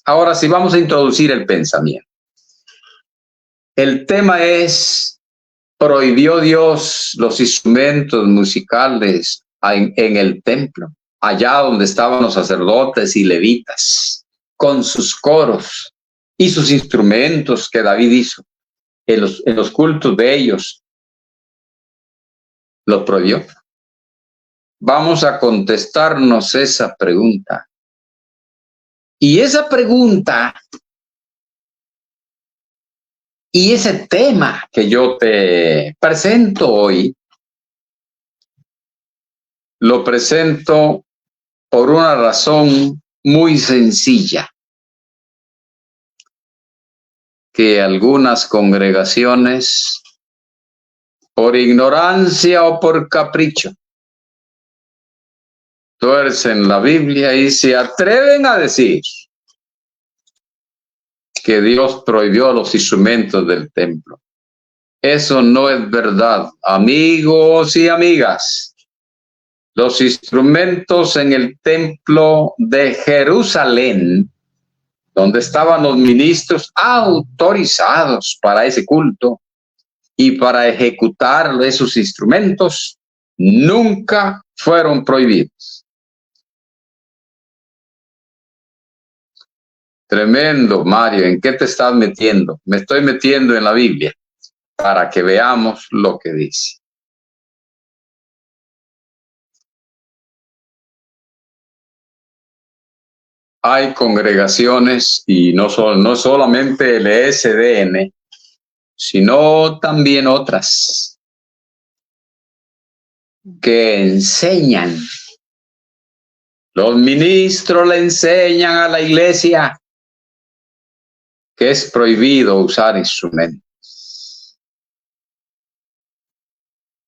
Ahora sí, vamos a introducir el pensamiento. El tema es, ¿prohibió Dios los instrumentos musicales en el templo? Allá donde estaban los sacerdotes y levitas, con sus coros y sus instrumentos que David hizo en los cultos de ellos, ¿los prohibió? Vamos a contestarnos esa pregunta. Y esa pregunta y ese tema que yo te presento hoy, lo presento por una razón muy sencilla, que algunas congregaciones, por ignorancia o por capricho, tuercen la Biblia y se atreven a decir que Dios prohibió los instrumentos del templo. Eso no es verdad, amigos y amigas. Los instrumentos en el templo de Jerusalén, donde estaban los ministros autorizados para ese culto y para ejecutar esos instrumentos, nunca fueron prohibidos. Tremendo, Mario, ¿en qué te estás metiendo? Me estoy metiendo en la Biblia para que veamos lo que dice. Hay congregaciones, y no solamente el ESDN, sino también otras, que enseñan, los ministros le enseñan a la iglesia que es prohibido usar instrumentos.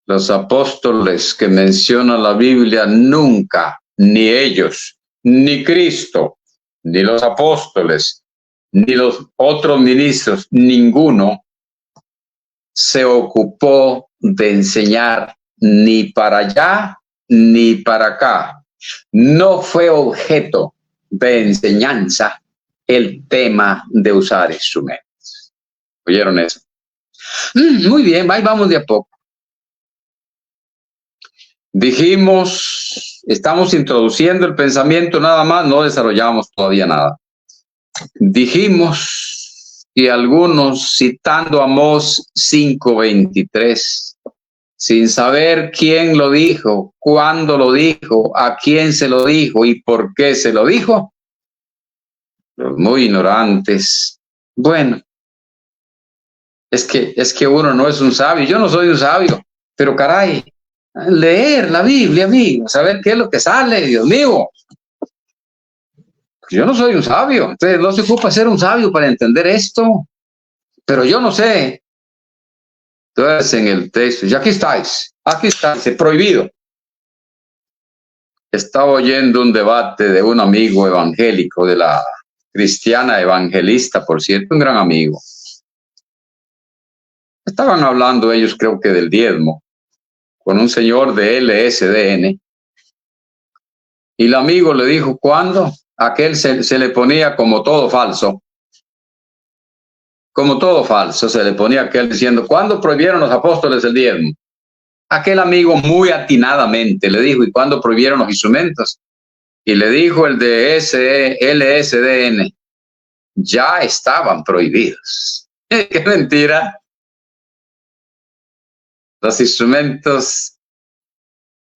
Los apóstoles que menciona la Biblia nunca, ni ellos, ni Cristo, ni los apóstoles, ni los otros ministros, ninguno se ocupó de enseñar ni para allá ni para acá. No fue objeto de enseñanza el tema de usar instrumentos. ¿Oyeron eso? Muy bien, ahí vamos de a poco. Dijimos, estamos introduciendo el pensamiento nada más, no desarrollamos todavía nada. Dijimos que algunos, citando Amós 5:23, sin saber quién lo dijo, cuándo lo dijo, a quién se lo dijo y por qué se lo dijo, los muy ignorantes, bueno, es que uno no es un sabio, yo no soy un sabio, pero caray, leer la Biblia, amigo, saber qué es lo que sale, Dios mío. Yo no soy un sabio, entonces no se ocupa ser un sabio para entender esto, pero yo no sé. Entonces en el texto, ya aquí estáis, es prohibido. Estaba oyendo un debate de un amigo evangélico, de la cristiana evangelista, por cierto, un gran amigo. Estaban hablando ellos, creo que del diezmo, con un señor de LSDN, y el amigo le dijo, ¿cuándo? Aquel se le ponía como todo falso, se le ponía aquel diciendo, ¿cuándo prohibieron los apóstoles el diezmo? Aquel amigo muy atinadamente le dijo, ¿y cuándo prohibieron los instrumentos? Y le dijo el de LSDN, ya estaban prohibidos. ¡Qué mentira! Los instrumentos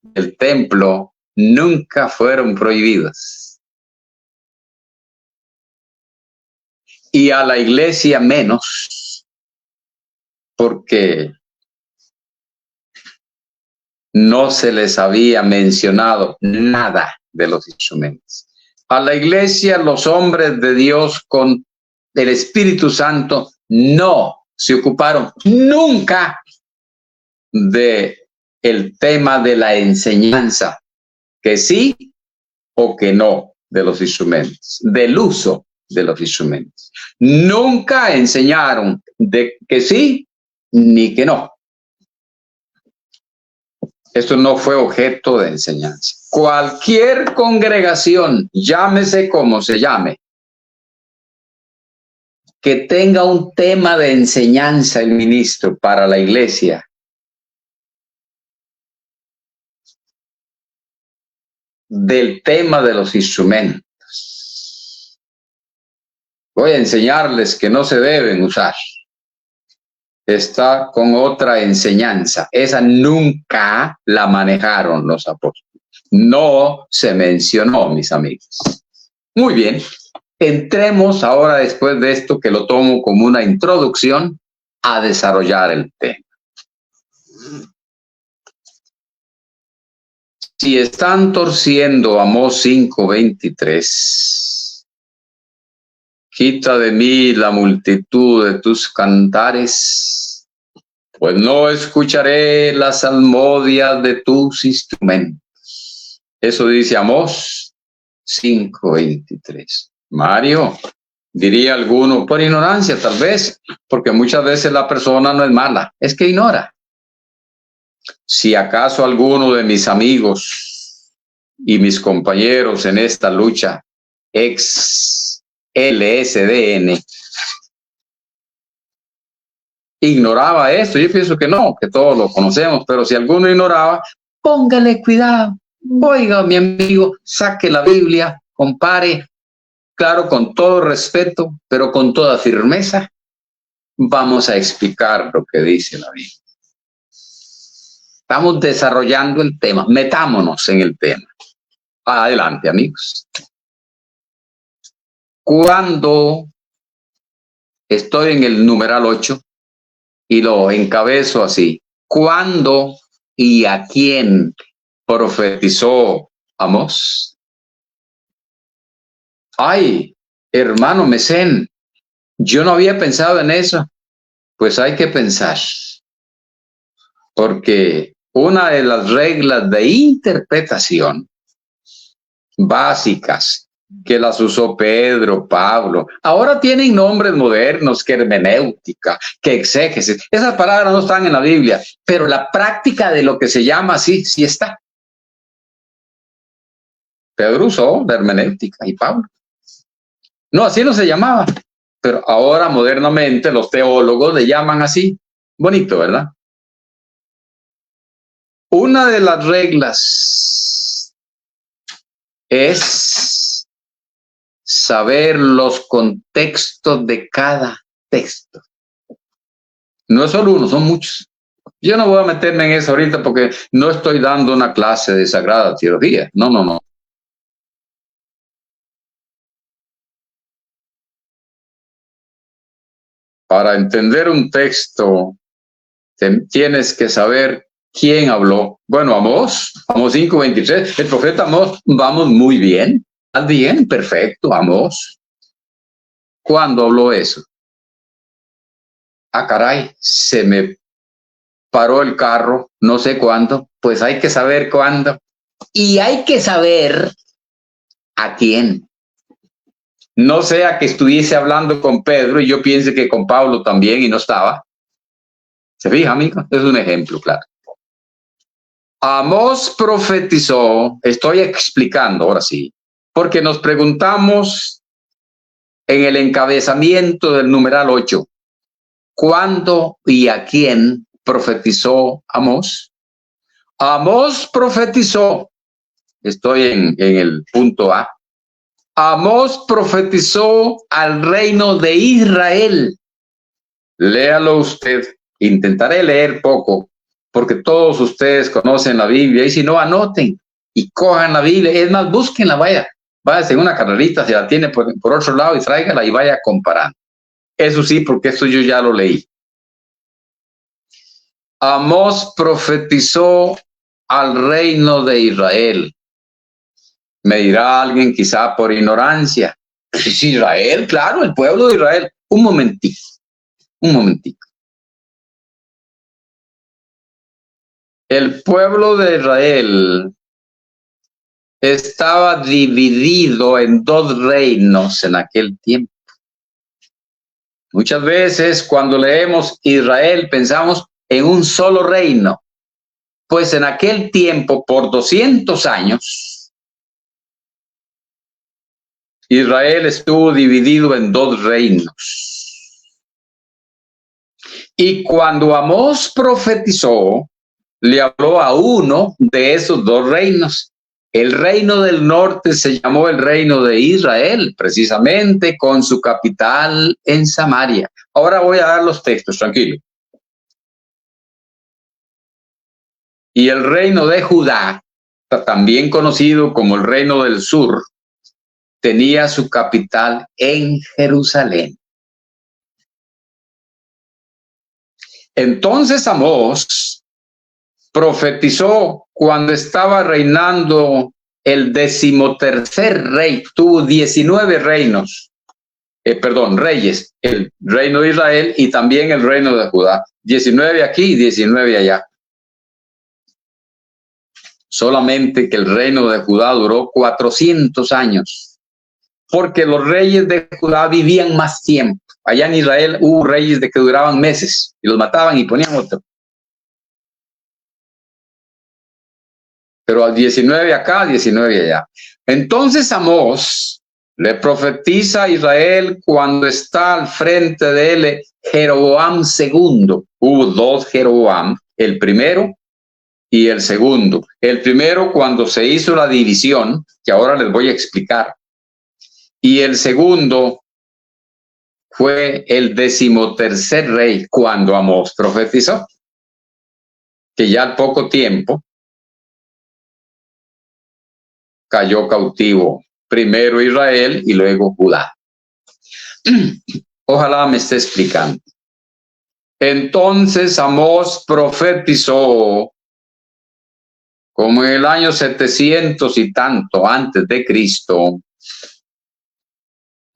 del templo nunca fueron prohibidos. Y a la iglesia menos, porque no se les había mencionado nada de los instrumentos. A la iglesia, los hombres de Dios con el Espíritu Santo no se ocuparon nunca de el tema de la enseñanza, que sí o que no de los instrumentos, del uso de los instrumentos. Nunca enseñaron de que sí ni que no. Esto no fue objeto de enseñanza. Cualquier congregación, llámese como se llame, que tenga un tema de enseñanza el ministro para la iglesia, del tema de los instrumentos. Voy a enseñarles que no se deben usar. Está con otra enseñanza. Esa nunca la manejaron los apóstoles. No se mencionó, mis amigos. Muy bien. Entremos ahora, después de esto, que lo tomo como una introducción, a desarrollar el tema. Si están torciendo Amós 5:23, quita de mí la multitud de tus cantares, pues no escucharé la salmodia de tus instrumentos. Eso dice Amós 5:23. Mario, diría alguno, por ignorancia tal vez, porque muchas veces la persona no es mala, es que ignora. Si acaso alguno de mis amigos y mis compañeros en esta lucha, ex LSDN, ignoraba esto, yo pienso que no, que todos lo conocemos, pero si alguno ignoraba, póngale cuidado. Oiga, mi amigo, saque la Biblia, compare, claro, con todo respeto, pero con toda firmeza, vamos a explicar lo que dice la Biblia. Estamos desarrollando el tema, metámonos en el tema. Adelante, amigos. Cuando estoy en el numeral 8 y lo encabezo así, ¿cuándo y a quién profetizó Amós? Ay, hermano Mesén, yo no había pensado en eso. Pues hay que pensar, porque una de las reglas de interpretación básicas que las usó Pedro, Pablo, ahora tienen nombres modernos, que hermenéutica, que exégesis. Esas palabras no están en la Biblia, pero la práctica de lo que se llama así, sí está. Pedro usó la hermenéutica y Pablo. No, así no se llamaba, pero ahora modernamente los teólogos le llaman así. Bonito, ¿verdad? Una de las reglas es saber los contextos de cada texto. No es solo uno, son muchos. Yo no voy a meterme en eso ahorita porque no estoy dando una clase de Sagrada Teología. No, no, no. Para entender un texto, tienes que saber quién habló. Bueno, Amós 5:23, el profeta Amós, vamos muy bien, bien, perfecto, Amós. ¿Cuándo habló eso? Ah, caray, se me paró el carro, no sé cuándo, pues hay que saber cuándo. Y hay que saber a quién. No sea que estuviese hablando con Pedro y yo piense que con Pablo también y no estaba. ¿Se fija, amigo? Es un ejemplo, claro. Amós profetizó, estoy explicando ahora sí, porque nos preguntamos en el encabezamiento del numeral 8, ¿cuándo y a quién profetizó Amós? Amós profetizó, estoy en el punto A, Amós profetizó al reino de Israel. Léalo usted, intentaré leer poco, porque todos ustedes conocen la Biblia, y si no, anoten y cojan la Biblia, es más, búsquenla, váyase en una carrerita, si la tiene por otro lado y tráigala y vaya comparando. Eso sí, porque esto yo ya lo leí. Amós profetizó al reino de Israel. Me dirá alguien quizá por ignorancia. ¿Es Israel? Claro, el pueblo de Israel. Un momentito. El pueblo de Israel estaba dividido en dos reinos en aquel tiempo. Muchas veces cuando leemos Israel pensamos en un solo reino, pues en aquel tiempo, por 200 años, Israel estuvo dividido en dos reinos. Y cuando Amós profetizó, le habló a uno de esos dos reinos. El reino del norte se llamó el reino de Israel, precisamente con su capital en Samaria. Ahora voy a dar los textos, tranquilo. Y el reino de Judá, también conocido como el reino del sur, tenía su capital en Jerusalén. Entonces Amós profetizó cuando estaba reinando el 13º rey, tuvo 19 reinos, reyes, el reino de Israel y también el reino de Judá, 19 aquí y 19 allá. Solamente que el reino de Judá duró 400 años, porque los reyes de Judá vivían más tiempo. Allá en Israel hubo reyes de que duraban meses y los mataban y ponían otro. Pero al 19 acá, 19 allá. Entonces Amós le profetiza a Israel cuando está al frente de él Jeroboam II. Hubo dos Jeroboam, el primero y el segundo. El primero cuando se hizo la división, que ahora les voy a explicar. Y el segundo fue el 13º rey cuando Amós profetizó, que ya al poco tiempo cayó cautivo, primero Israel y luego Judá. Ojalá me esté explicando. Entonces Amós profetizó como en el año 700 y tanto antes de Cristo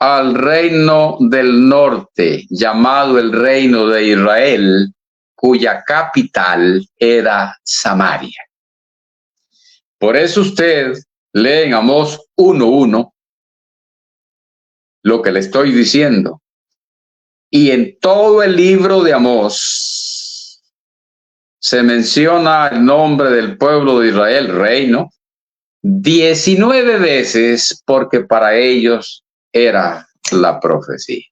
al reino del norte, llamado el reino de Israel, cuya capital era Samaria. Por eso usted lee en Amós 1:1 lo que le estoy diciendo. Y en todo el libro de Amós se menciona el nombre del pueblo de Israel, reino, 19 veces, porque para ellos era la profecía.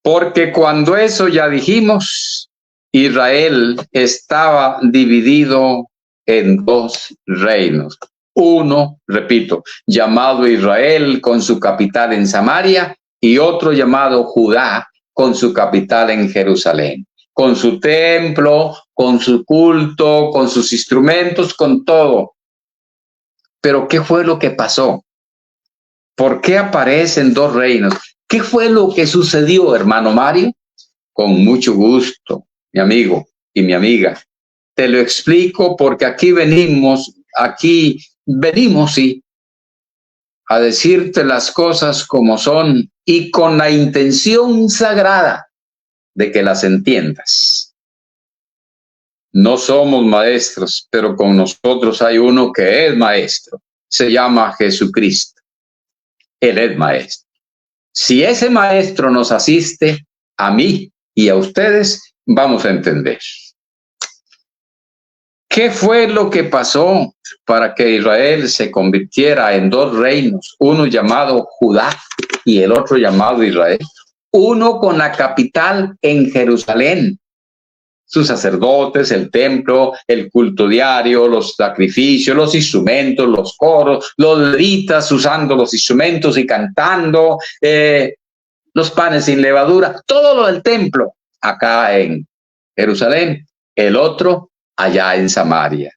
Porque cuando eso ya dijimos, Israel estaba dividido en dos reinos. Uno, repito, llamado Israel con su capital en Samaria y otro llamado Judá con su capital en Jerusalén, con su templo, con su culto, con sus instrumentos, con todo. Pero ¿qué fue lo que pasó? ¿Por qué aparecen dos reinos? ¿Qué fue lo que sucedió, hermano Mario? Con mucho gusto, mi amigo y mi amiga. Te lo explico porque aquí venimos, sí, a decirte las cosas como son y con la intención sagrada de que las entiendas. No somos maestros, pero con nosotros hay uno que es maestro. Se llama Jesucristo. Él es maestro. Si ese maestro nos asiste, a mí y a ustedes, vamos a entender. ¿Qué fue lo que pasó para que Israel se convirtiera en dos reinos? Uno llamado Judá y el otro llamado Israel. Uno con la capital en Jerusalén. Sus sacerdotes, el templo, el culto diario, los sacrificios, los instrumentos, los coros, los levitas usando los instrumentos y cantando, los panes sin levadura, todo lo del templo acá en Jerusalén. El otro allá en Samaria.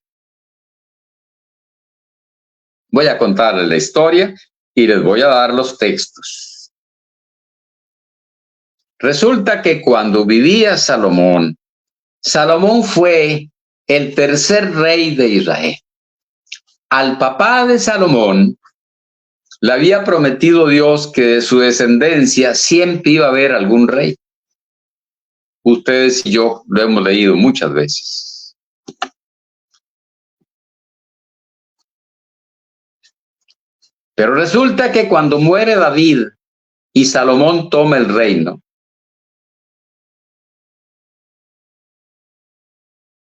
Voy a contarles la historia y les voy a dar los textos. Resulta que cuando vivía Salomón, Salomón fue el tercer rey de Israel. Al papá de Salomón le había prometido Dios que de su descendencia siempre iba a haber algún rey. Ustedes y yo lo hemos leído muchas veces. Pero resulta que cuando muere David y Salomón toma el reino,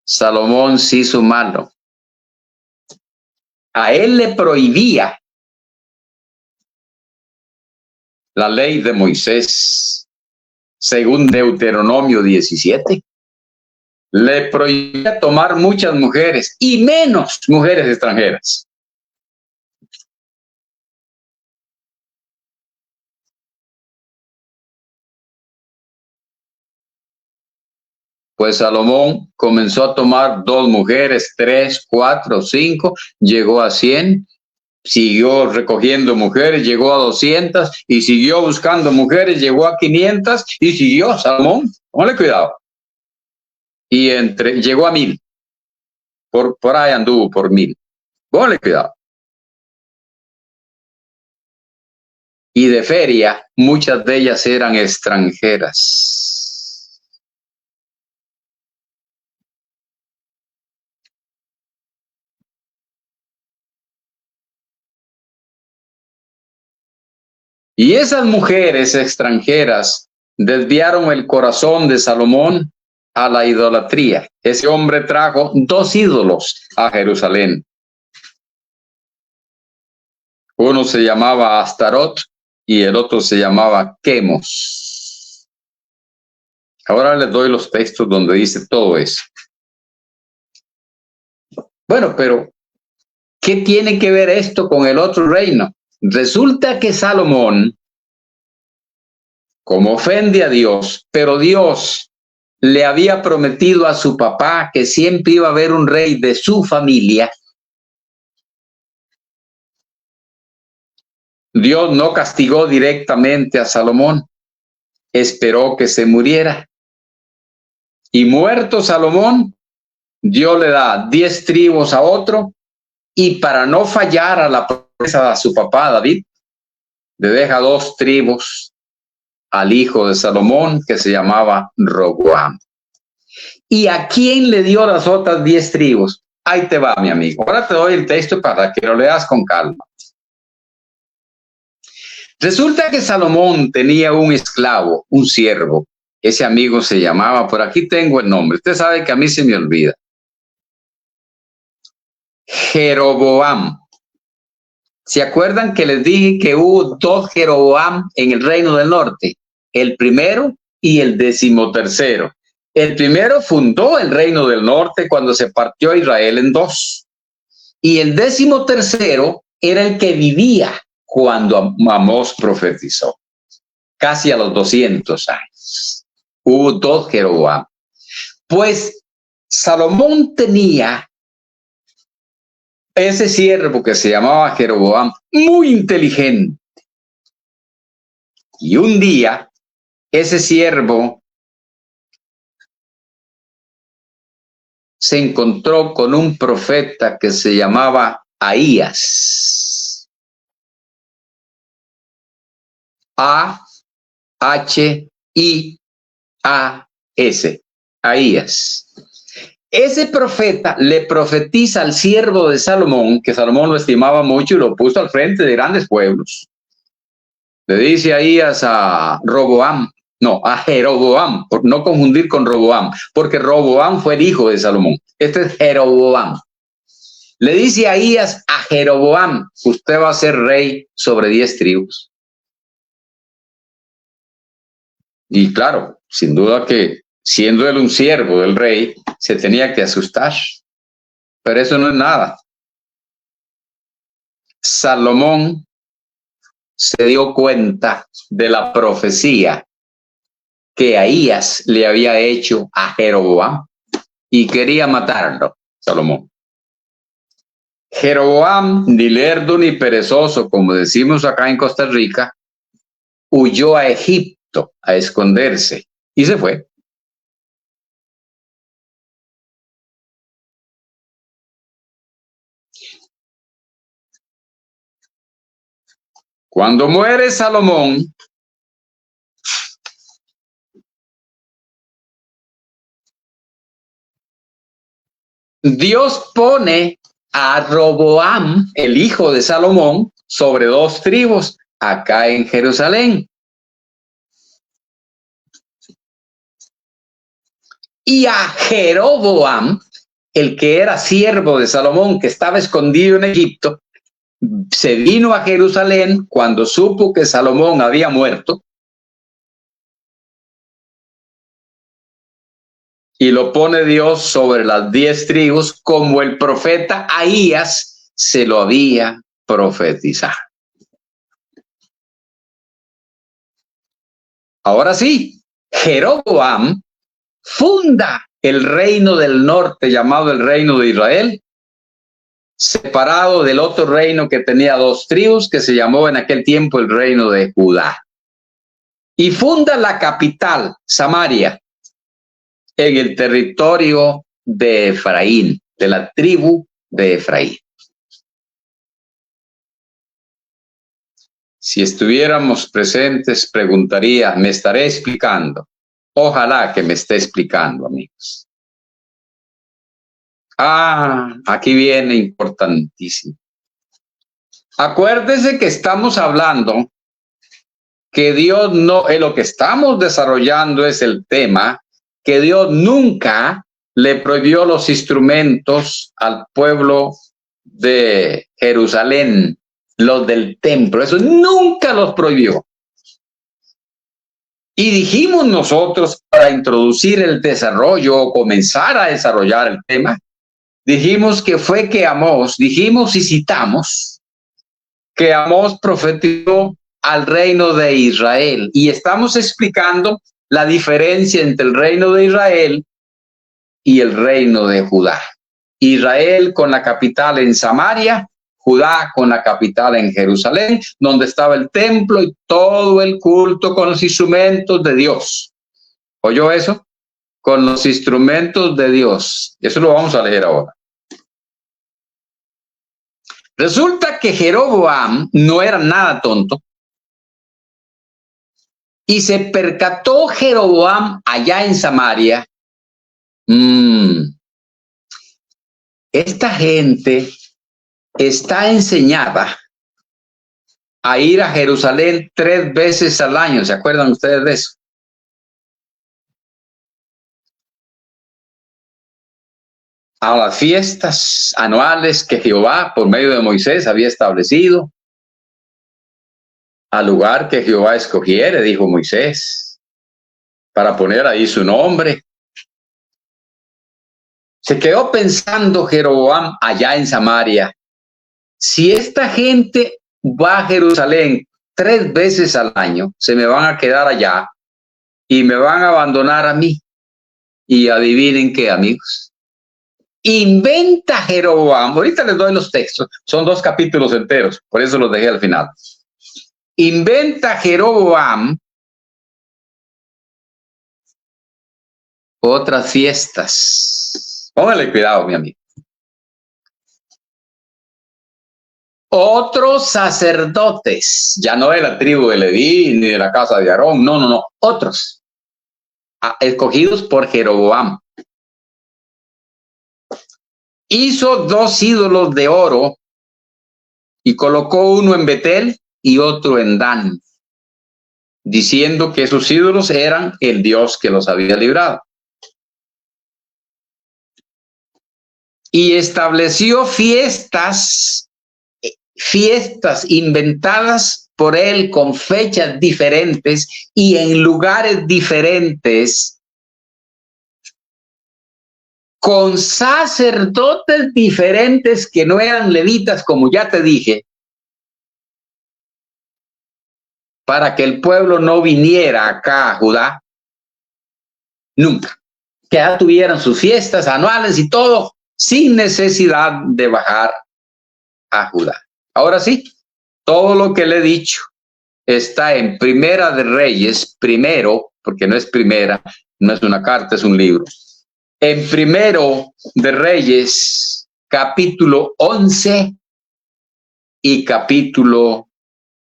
Salomón se hizo malo. A él le prohibía la ley de Moisés según Deuteronomio 17. Le prohibía tomar muchas mujeres y menos mujeres extranjeras. Pues Salomón comenzó a tomar 2 mujeres, 3, 4, 5, llegó a 100, siguió recogiendo mujeres, llegó a 200 y siguió buscando mujeres, llegó a 500 y siguió Salomón. Póngale cuidado. Y llegó a 1000. Por ahí anduvo por 1000. Póngale cuidado. Y de feria, muchas de ellas eran extranjeras. Y esas mujeres extranjeras desviaron el corazón de Salomón a la idolatría. Ese hombre trajo 2 ídolos a Jerusalén. Uno se llamaba Astarot y el otro se llamaba Quemos. Ahora les doy los textos donde dice todo eso. Bueno, pero ¿qué tiene que ver esto con el otro reino? Resulta que Salomón, como ofende a Dios, pero Dios le había prometido a su papá que siempre iba a haber un rey de su familia. Dios no castigó directamente a Salomón, esperó que se muriera. Y muerto Salomón, Dios le da 10 tribus a otro, y para no fallar a la promesa de su papá David, le deja 2 tribus al hijo de Salomón, que se llamaba Roboam. ¿Y a quién le dio las otras 10 tribus? Ahí te va, mi amigo. Ahora te doy el texto para que lo leas con calma. Resulta que Salomón tenía un esclavo, un siervo. Ese amigo se llamaba, por aquí tengo el nombre, usted sabe que a mí se me olvida, Jeroboam. ¿Se acuerdan que les dije que hubo 2 Jeroboam en el reino del norte? El primero y el 13º. El primero fundó el reino del norte cuando se partió Israel en 2. Y el 13º era el que vivía cuando Amós profetizó, casi a los 200 años. Hubo 2 Jeroboam. Pues Salomón tenía ese siervo que se llamaba Jeroboam, muy inteligente. Y un día, ese siervo se encontró con un profeta que se llamaba Ahías. A-H-I-A-S. Ahías. Ese profeta le profetiza al siervo de Salomón, que Salomón lo estimaba mucho y lo puso al frente de grandes pueblos. Le dice Ahías a Roboam, no, a Jeroboam, por no confundir con Roboam, porque Roboam fue el hijo de Salomón. Este es Jeroboam. Le dice Ahías a Jeroboam, usted va a ser rey sobre 10 tribus. Y claro, sin duda que siendo él un siervo del rey, se tenía que asustar. Pero eso no es nada. Salomón se dio cuenta de la profecía que Ahías le había hecho a Jeroboam y quería matarlo, Salomón. Jeroboam, ni lerdo ni perezoso, como decimos acá en Costa Rica, huyó a Egipto a esconderse y se fue. Cuando muere Salomón, Dios pone a Roboam, el hijo de Salomón, sobre 2 tribus acá en Jerusalén. Y a Jeroboam, el que era siervo de Salomón, que estaba escondido en Egipto, se vino a Jerusalén cuando supo que Salomón había muerto y lo pone Dios sobre las 10 tribus, como el profeta Ahías se lo había profetizado. Ahora sí, Jeroboam funda el reino del norte, llamado el reino de Israel, separado del otro reino que tenía 2 tribus, que se llamó en aquel tiempo el reino de Judá. Y funda la capital, Samaria, en el territorio de Efraín, de la tribu de Efraín. Si estuviéramos presentes, preguntaría, ¿me estaré explicando? Ojalá que me esté explicando, amigos. Aquí viene importantísimo. Acuérdese que estamos hablando que Dios no, lo que estamos desarrollando es el tema que Dios nunca le prohibió los instrumentos al pueblo de Jerusalén, los del templo, eso nunca los prohibió. Y dijimos nosotros, para introducir el desarrollo o comenzar a desarrollar el tema, dijimos que fue que Amós, dijimos y citamos que Amós profetizó al reino de Israel, y estamos explicando la diferencia entre el reino de Israel y el reino de Judá. Israel con la capital en Samaria, Judá con la capital en Jerusalén, donde estaba el templo y todo el culto con los instrumentos de Dios. ¿Oyó eso? Con los instrumentos de Dios. Eso lo vamos a leer ahora. Resulta que Jeroboam no era nada tonto, y se percató Jeroboam allá en Samaria. Esta gente está enseñada a ir a Jerusalén 3 veces al año. ¿Se acuerdan ustedes de eso? A las fiestas anuales que Jehová, por medio de Moisés, había establecido, al lugar que Jehová escogiere, dijo Moisés, para poner ahí su nombre. Se quedó pensando Jeroboam allá en Samaria, si esta gente va a Jerusalén 3 veces al año, se me van a quedar allá y me van a abandonar a mí. Y adivinen qué, amigos. Inventa Jeroboam, ahorita les doy los textos, son 2 capítulos enteros, por eso los dejé al final. Inventa Jeroboam otras fiestas. Póngale cuidado, mi amigo. Otros sacerdotes, ya no de la tribu de Leví ni de la casa de Aarón, no, otros, escogidos por Jeroboam. Hizo 2 ídolos de oro y colocó uno en Betel y otro en Dan, diciendo que esos ídolos eran el Dios que los había librado. Y estableció fiestas inventadas por él con fechas diferentes y en lugares diferentes, con sacerdotes diferentes que no eran levitas, como ya te dije, para que el pueblo no viniera acá a Judá nunca, que ya tuvieran sus fiestas anuales y todo, sin necesidad de bajar a Judá. Ahora sí, todo lo que le he dicho está en Primera de Reyes, primero, porque no es primera, no es una carta, es un libro. En Primero de Reyes, capítulo 11 y capítulo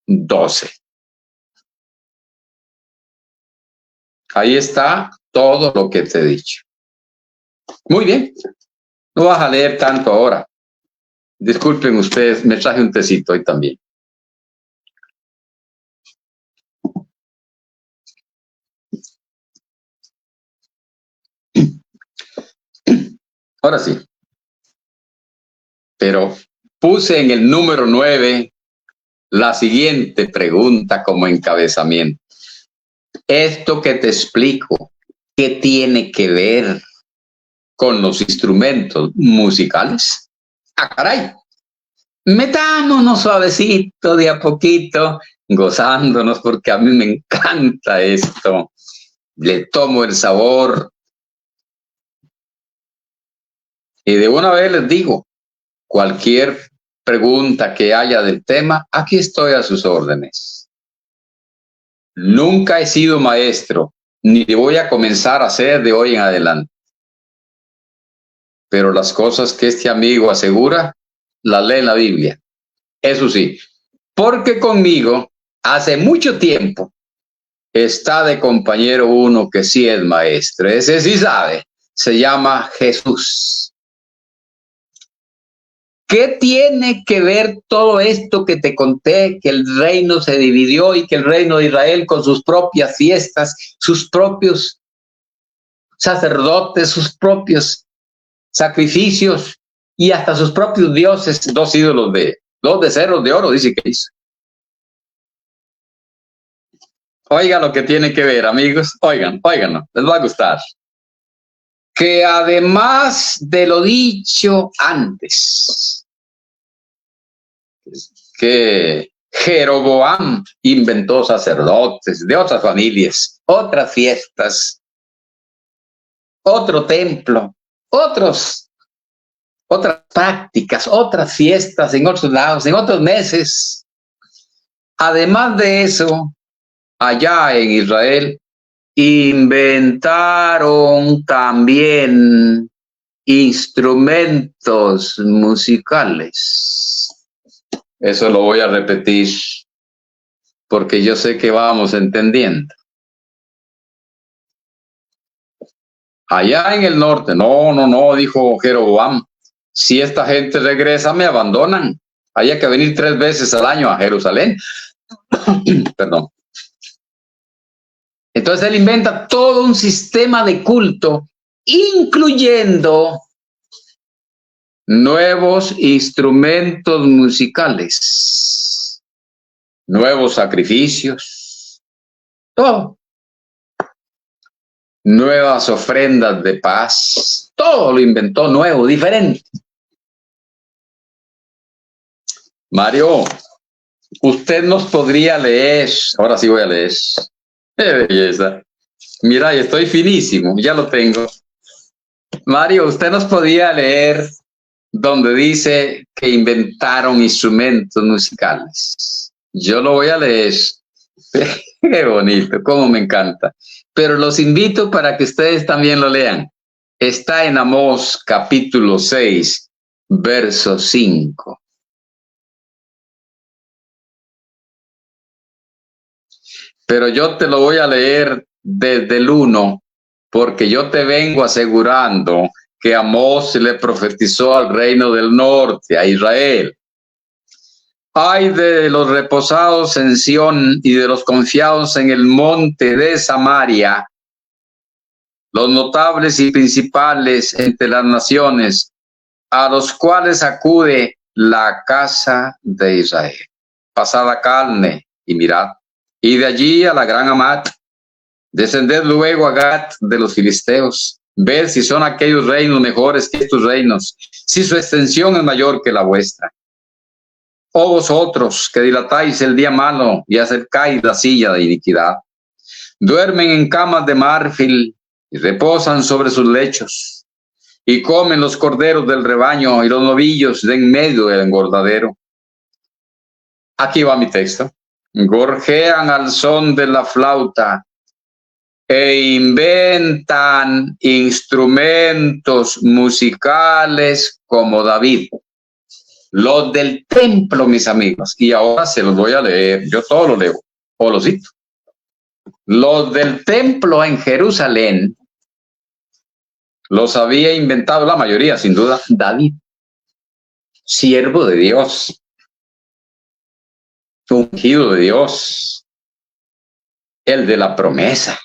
12. Ahí está todo lo que te he dicho. Muy bien, no vas a leer tanto ahora. Disculpen ustedes, me traje un tecito hoy también. Ahora sí. Pero puse en el número 9 la siguiente pregunta como encabezamiento. Esto que te explico, ¿qué tiene que ver con los instrumentos musicales. ¡Ah, caray! Metámonos suavecito, de a poquito, gozándonos, porque a mí me encanta esto. Le tomo el sabor. Y de una vez les digo, cualquier pregunta que haya del tema, aquí estoy a sus órdenes. Nunca he sido maestro, ni voy a comenzar a ser de hoy en adelante. Pero las cosas que este amigo asegura, las lee en la Biblia. Eso sí, porque conmigo hace mucho tiempo está de compañero uno que sí es maestro. Ese sí sabe, se llama Jesús. ¿Qué tiene que ver todo esto que te conté, que el reino se dividió y que el reino de Israel con sus propias fiestas, sus propios sacerdotes, sus propios sacrificios y hasta sus propios dioses, dos ídolos dos becerros de oro, dice que hizo? Oigan lo que tiene que ver, amigos, óiganlo, les va a gustar. Que además de lo dicho antes, que Jeroboam inventó sacerdotes de otras familias, otras fiestas, otro templo, otras prácticas, otras fiestas en otros lados, en otros meses. Además de eso, allá en Israel inventaron también instrumentos musicales. Eso lo voy a repetir porque yo sé que vamos entendiendo. Allá en el norte, no, dijo Jeroboam, si esta gente regresa me abandonan. Hay que venir 3 veces al año a Jerusalén. Perdón. Entonces él inventa todo un sistema de culto, incluyendo nuevos instrumentos musicales, nuevos sacrificios, todo. Nuevas ofrendas de paz, todo lo inventó nuevo, diferente. Mario, usted nos podría leer, ahora sí voy a leer. ¡Qué belleza! Mira, estoy finísimo, ya lo tengo. Mario, usted nos podría leer donde dice que inventaron instrumentos musicales. Yo lo voy a leer. Qué bonito, cómo me encanta. Pero los invito para que ustedes también lo lean. Está en Amós capítulo 6, verso 5. Pero yo te lo voy a leer desde el 1, porque yo te vengo asegurando que Amós le profetizó al reino del norte, a Israel. Ay de los reposados en Sión y de los confiados en el monte de Samaria, los notables y principales entre las naciones, a los cuales acude la casa de Israel. Pasad a Calne y mirad, y de allí a la gran Hamat, descended luego a Gat de los filisteos, ved si son aquellos reinos mejores que estos reinos, si su extensión es mayor que la vuestra. Oh vosotros que dilatáis el día malo y acercáis la silla de iniquidad, duermen en camas de marfil y reposan sobre sus lechos, y comen los corderos del rebaño y los novillos de en medio del engordadero. Aquí va mi texto. Gorjean al son de la flauta e inventan instrumentos musicales como David. Los del templo, mis amigos, y ahora se los voy a leer, yo todo lo leo, o lo cito. Los del templo en Jerusalén los había inventado la mayoría, sin duda, David, siervo de Dios, ungido de Dios, el de la promesa.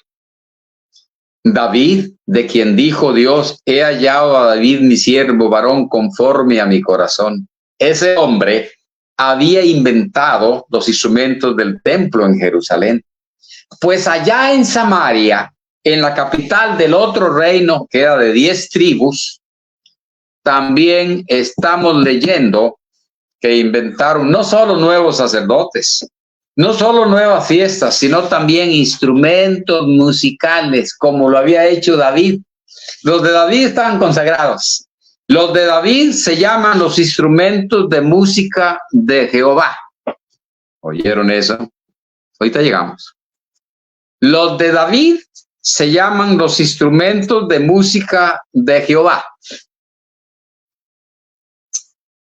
David, de quien dijo Dios, he hallado a David mi siervo, varón conforme a mi corazón. Ese hombre había inventado los instrumentos del templo en Jerusalén. Pues allá en Samaria en la capital del otro reino, que era de 10 tribus, también estamos leyendo que inventaron no solo nuevos sacerdotes, no solo nuevas fiestas, sino también instrumentos musicales, como lo había hecho David. Los de David estaban consagrados. Los de David se llaman los instrumentos de música de Jehová. ¿Oyeron eso? Ahorita llegamos. Los de David se llaman los instrumentos de música de Jehová.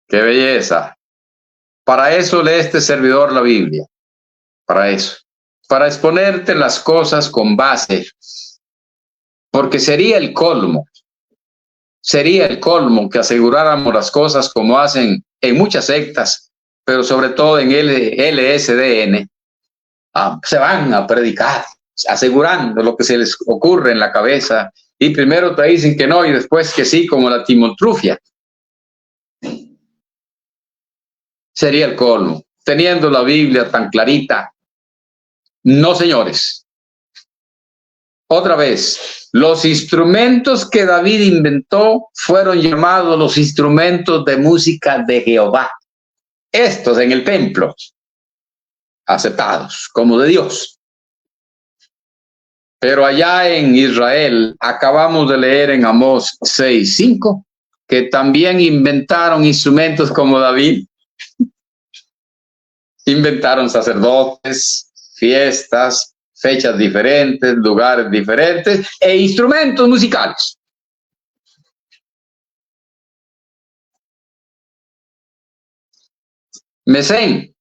¡Qué belleza! Para eso lee este servidor la Biblia. Para eso. Para exponerte las cosas con base. Porque sería el colmo que aseguráramos las cosas como hacen en muchas sectas, pero sobre todo en LSDN. Se van a predicar, asegurando lo que se les ocurre en la cabeza, y primero te dicen que no y después que sí, como la timotrufia. Sería el colmo, teniendo la Biblia tan clarita. No, señores. Otra vez, los instrumentos que David inventó fueron llamados los instrumentos de música de Jehová. Estos en el templo, aceptados como de Dios. Pero allá en Israel, acabamos de leer en Amós 6:5, que también inventaron instrumentos como David. Inventaron sacerdotes, fiestas, fechas diferentes, lugares diferentes e instrumentos musicales. Mesén,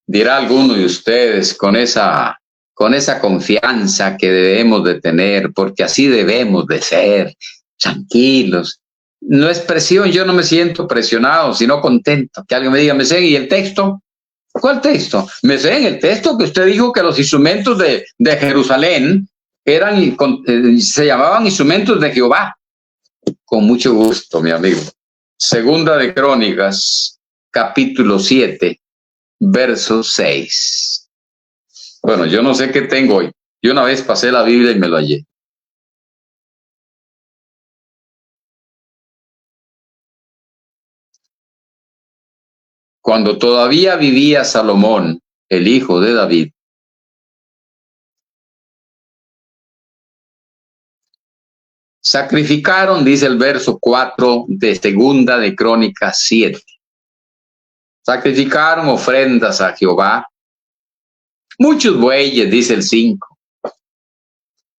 dirá alguno de ustedes con esa confianza que debemos de tener, porque así debemos de ser, tranquilos. No es presión, yo no me siento presionado, sino contento. Que alguien me diga, Mesén, ¿y el texto? ¿Cuál texto? Mesén, el texto que usted dijo que los instrumentos de Jerusalén se llamaban instrumentos de Jehová. Con mucho gusto, mi amigo. Segunda de Crónicas, capítulo 7, verso 6. Bueno, yo no sé qué tengo hoy. Yo una vez pasé la Biblia y me lo hallé. Cuando todavía vivía Salomón, el hijo de David, sacrificaron, dice el verso 4 de Segunda de Crónicas 7. Sacrificaron ofrendas a Jehová. Muchos bueyes, dice el 5.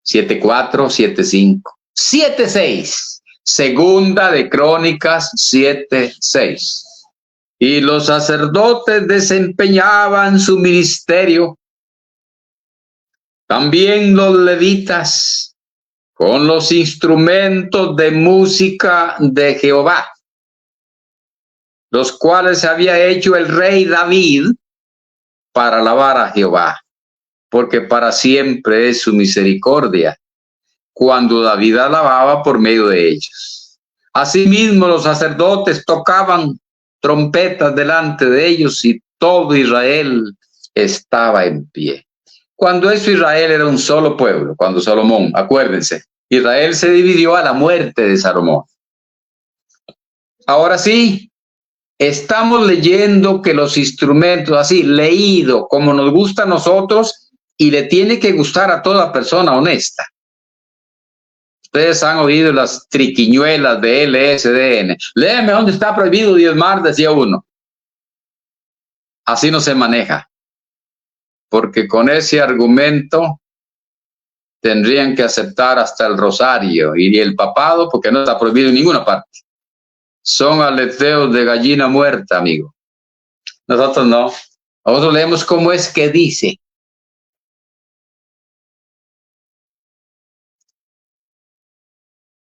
7:4, 7:5. 7:6. Segunda de Crónicas 7:6. Y los sacerdotes desempeñaban su ministerio. También los levitas con los instrumentos de música de Jehová, los cuales había hecho el rey David para alabar a Jehová, porque para siempre es su misericordia, cuando David alababa por medio de ellos. Asimismo, los sacerdotes tocaban trompetas delante de ellos y todo Israel estaba en pie. Cuando eso Israel era un solo pueblo, cuando Salomón, acuérdense, Israel se dividió a la muerte de Salomón. Ahora sí, estamos leyendo que los instrumentos, así, leído como nos gusta a nosotros y le tiene que gustar a toda persona honesta. Ustedes han oído las triquiñuelas de LSDN. Léeme dónde está prohibido diezmar, decía uno. Así no se maneja. Porque con ese argumento tendrían que aceptar hasta el rosario y el papado, porque no está prohibido en ninguna parte. Son aleteos de gallina muerta, amigo. Nosotros no. Nosotros leemos cómo es que dice.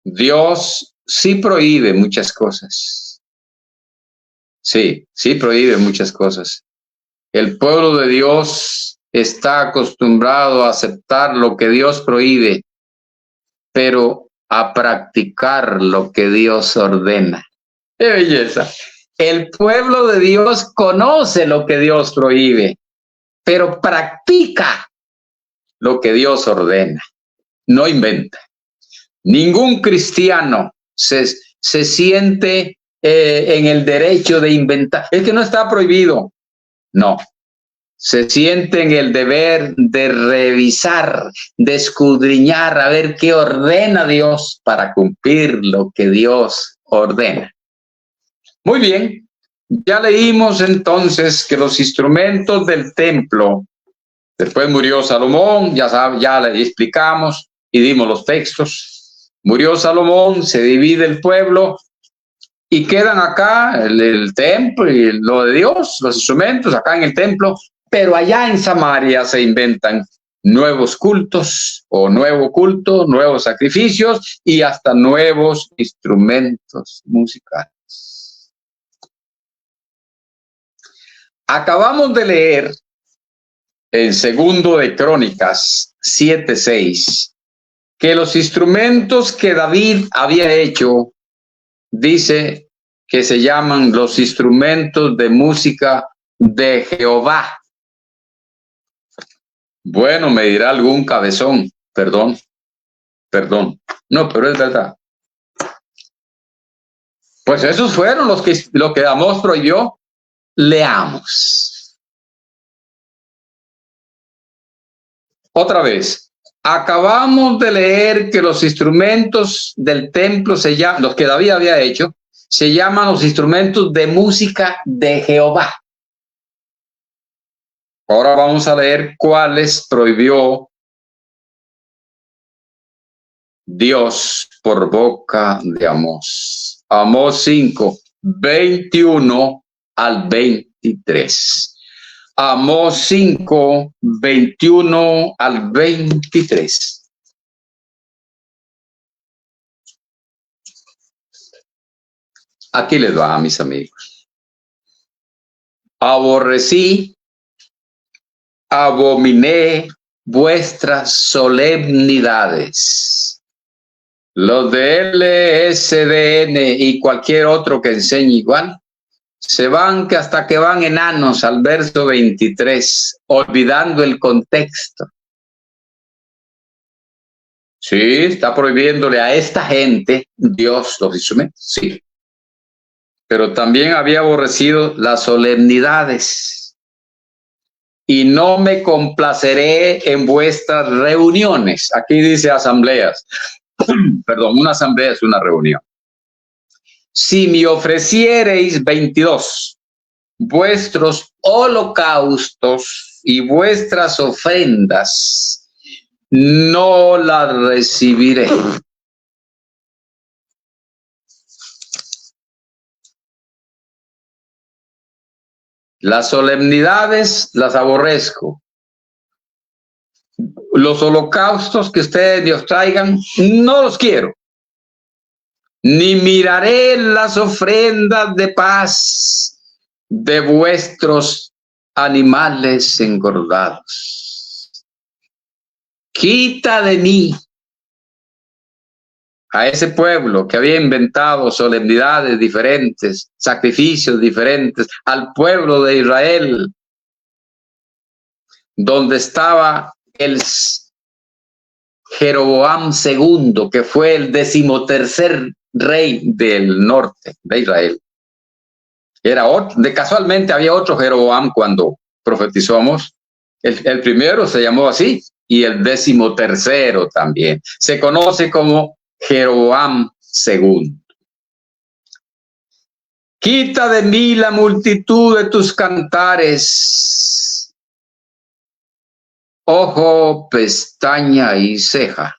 Dios sí prohíbe muchas cosas. Sí prohíbe muchas cosas. El pueblo de Dios está acostumbrado a aceptar lo que Dios prohíbe, pero a practicar lo que Dios ordena. ¡Qué belleza! El pueblo de Dios conoce lo que Dios prohíbe, pero practica lo que Dios ordena. no inventa. Ningún cristiano se siente en el derecho de inventar. Es que no está prohibido. No. Se siente en el deber de revisar, de escudriñar, a ver qué ordena Dios para cumplir lo que Dios ordena. Muy bien. Ya leímos entonces que los instrumentos del templo, después murió Salomón, ya le explicamos y dimos los textos. Murió Salomón, se divide el pueblo y quedan acá el templo y lo de Dios, los instrumentos acá en el templo, pero allá en Samaria se inventan nuevos cultos o nuevo culto, nuevos sacrificios y hasta nuevos instrumentos musicales. Acabamos de leer en Segundo de Crónicas 7:6 que los instrumentos que David había hecho, dice que se llaman los instrumentos de música de Jehová. Bueno, me dirá algún cabezón, perdón. No, pero es verdad. Pues esos fueron lo que Amós prohibió. Leamos. Otra vez. Acabamos de leer que los instrumentos del templo los que David había hecho, se llaman los instrumentos de música de Jehová. Ahora vamos a leer cuáles prohibió Dios por boca de Amós. Amós 5, 21 al 23. Amós 5, 21 al 23. Aquí les va, mis amigos. Abominé vuestras solemnidades. Los de LSDN y cualquier otro que enseñe igual, se van hasta que van enanos al verso 23, olvidando el contexto. Sí, está prohibiéndole a esta gente, Dios los instrumentos, sí. Pero también había aborrecido las solemnidades. Y no me complaceré en vuestras reuniones. Aquí dice asambleas. Perdón, una asamblea es una reunión. Si me ofreciereis 22 vuestros holocaustos y vuestras ofrendas, no las recibiré. Las solemnidades las aborrezco. Los holocaustos que ustedes Dios traigan, no los quiero. Ni miraré las ofrendas de paz de vuestros animales engordados. Quita de mí a ese pueblo que había inventado solemnidades diferentes, sacrificios diferentes, al pueblo de Israel, donde estaba el Jeroboam II, que fue el 13º rey del norte de Israel. Casualmente había otro Jeroboam cuando profetizó Amós. El primero se llamó así y el 13º también. Se conoce como Jeroboam II. Quita de mí la multitud de tus cantares, ojo, pestaña y ceja,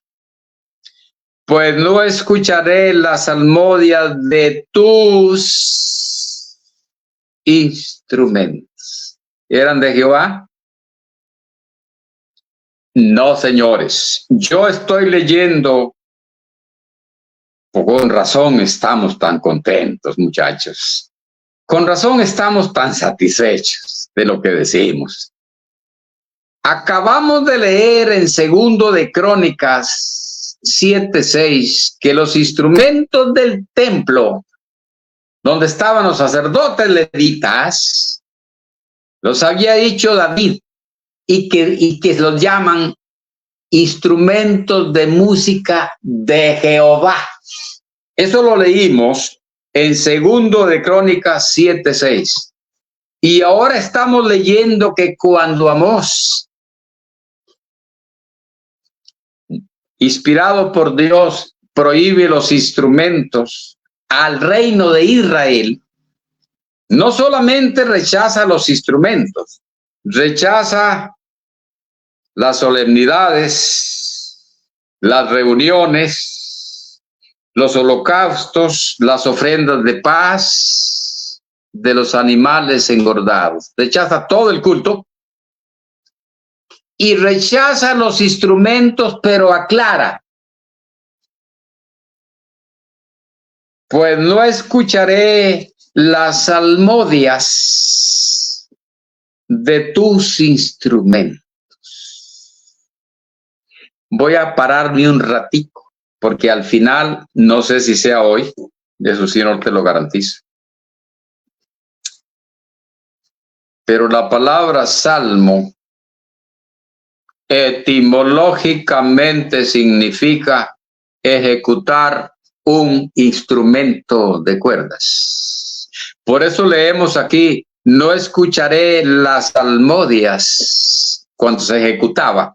pues no escucharé las salmodias de tus instrumentos. ¿Eran de Jehová? No, señores. Yo estoy leyendo. Con razón estamos tan contentos, muchachos. Con razón estamos tan satisfechos de lo que decimos. Acabamos de leer en Segundo de Crónicas 7:6 que los instrumentos del templo, donde estaban los sacerdotes levitas, los había dicho David y que los llaman instrumentos de música de Jehová. Eso lo leímos en 2 de Crónicas 7:6. Y ahora estamos leyendo que cuando Amós, inspirado por Dios, prohíbe los instrumentos al reino de Israel, no solamente rechaza los instrumentos, rechaza las solemnidades, las reuniones, los holocaustos, las ofrendas de paz de los animales engordados. Rechaza todo el culto y rechaza los instrumentos, pero aclara: pues no escucharé las salmodias de tus instrumentos. Voy a pararme un ratico, porque al final, no sé si sea hoy, eso sí no te lo garantizo, pero la palabra salmo etimológicamente significa ejecutar un instrumento de cuerdas. Por eso leemos aquí: no escucharé las salmodias, cuando se ejecutaba,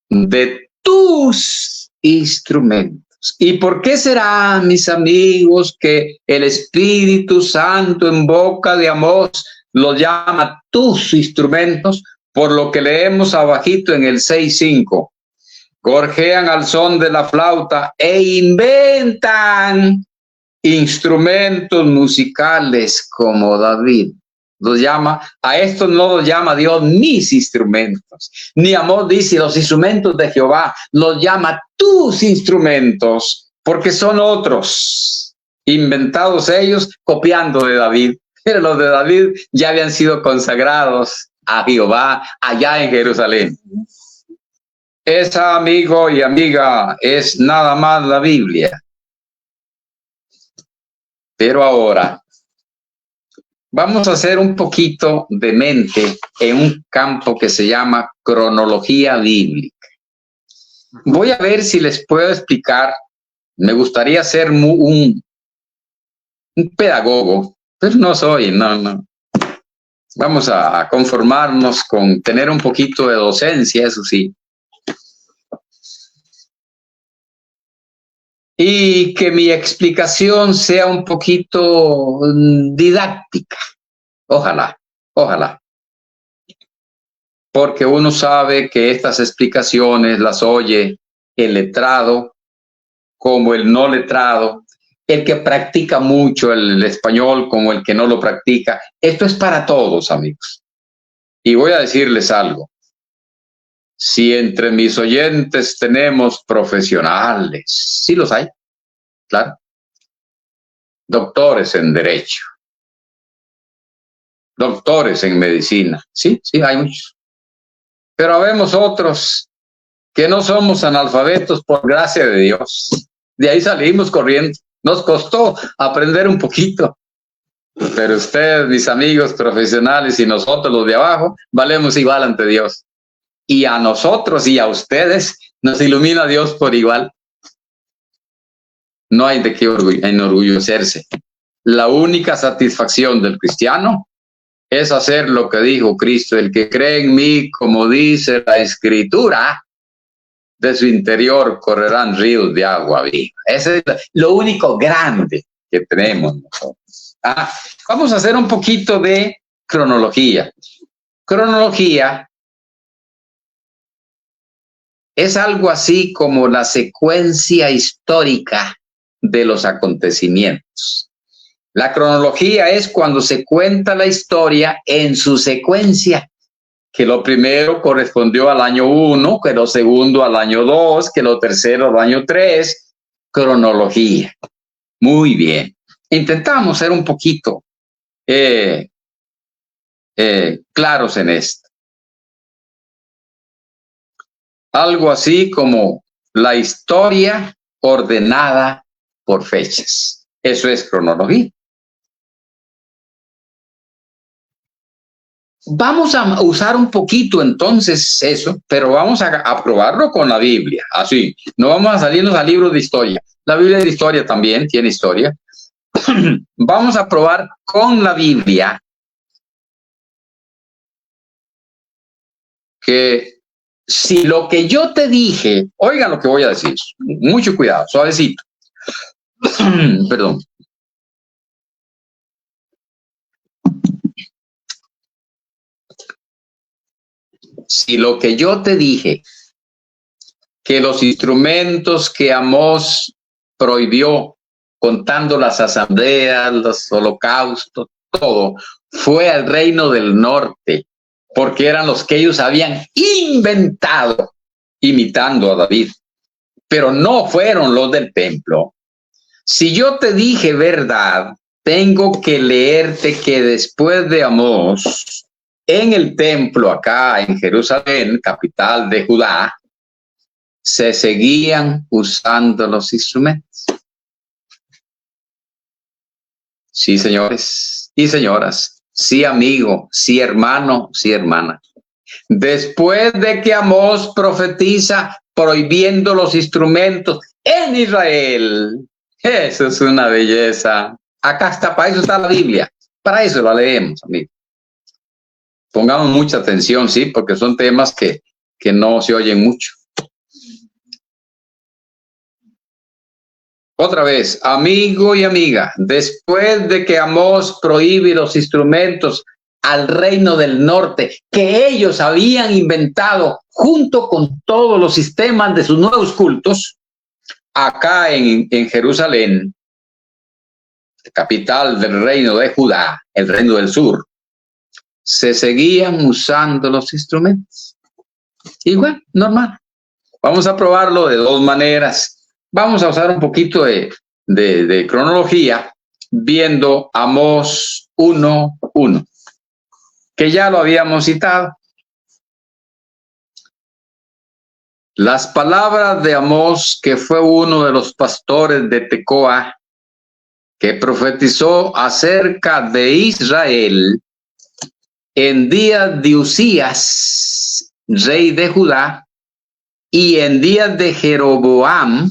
de tus instrumentos. ¿Y por qué será, mis amigos, que el Espíritu Santo en boca de Amós los llama tus instrumentos? Por lo que leemos abajito en el 6:5. Gorjean al son de la flauta e inventan instrumentos musicales como David. Los llama, a estos no los llama Dios mis instrumentos. Ni Amós dice los instrumentos de Jehová, los llama tus instrumentos, porque son otros, inventados ellos, copiando de David. Pero los de David ya habían sido consagrados a Jehová allá en Jerusalén. Esa, amigo y amiga, es nada más la Biblia. Pero ahora vamos a hacer un poquito de mente en un campo que se llama cronología bíblica. Voy a ver si les puedo explicar. Me gustaría ser un pedagogo, pero no soy, no. Vamos a conformarnos con tener un poquito de docencia, eso sí. Y que mi explicación sea un poquito didáctica. Ojalá. Porque uno sabe que estas explicaciones las oye el letrado como el no letrado, el que practica mucho el español como el que no lo practica. Esto es para todos, amigos. Y voy a decirles algo. Si entre mis oyentes tenemos profesionales, sí los hay, claro, doctores en derecho, doctores en medicina, sí, hay muchos. Pero habemos otros que no somos analfabetos por gracia de Dios. De ahí salimos corriendo. Nos costó aprender un poquito. Pero ustedes, mis amigos profesionales, y nosotros los de abajo, valemos igual ante Dios. Y a nosotros y a ustedes nos ilumina Dios por igual. No hay de qué enorgullecerse. La única satisfacción del cristiano es hacer lo que dijo Cristo: el que cree en mí, como dice la Escritura, de su interior correrán ríos de agua viva. Ese es lo único grande que tenemos nosotros. Vamos a hacer un poquito de cronología. Cronología es algo así como la secuencia histórica de los acontecimientos. La cronología es cuando se cuenta la historia en su secuencia, que lo primero correspondió al año 1, que lo segundo al año 2, que lo tercero al año 3. Cronología. Muy bien. Intentamos ser un poquito claros en esto. Algo así como la historia ordenada por fechas. Eso es cronología. Vamos a usar un poquito entonces eso, pero vamos a probarlo con la Biblia, así. No vamos a salirnos a libros de historia. La Biblia de historia también tiene historia. Vamos a probar con la Biblia que si lo que yo te dije, oigan lo que voy a decir, mucho cuidado, suavecito. Perdón. Si lo que yo te dije, que los instrumentos que Amós prohibió, contando las asambleas, los holocaustos, todo, fue al reino del norte, porque eran los que ellos habían inventado, imitando a David, pero no fueron los del templo. Si yo te dije verdad, tengo que leerte que después de Amós, en el templo acá en Jerusalén, capital de Judá, se seguían usando los instrumentos. Sí, señores y señoras, sí, amigo, sí, hermano, sí, hermana. Después de que Amós profetiza prohibiendo los instrumentos en Israel, eso es una belleza. Acá está, para eso está la Biblia, para eso la leemos, amigo. Pongamos mucha atención, sí, porque son temas que no se oyen mucho. Otra vez, amigo y amiga, después de que Amós prohíbe los instrumentos al reino del norte que ellos habían inventado junto con todos los sistemas de sus nuevos cultos, acá en Jerusalén, capital del reino de Judá, el reino del sur, se seguían usando los instrumentos. Igual, normal. Vamos a probarlo de dos maneras. Vamos a usar un poquito de cronología, viendo Amós 1:1, que ya lo habíamos citado. Las palabras de Amós, que fue uno de los pastores de Tecoa, que profetizó acerca de Israel en días de Usías, rey de Judá, y en días de Jeroboam,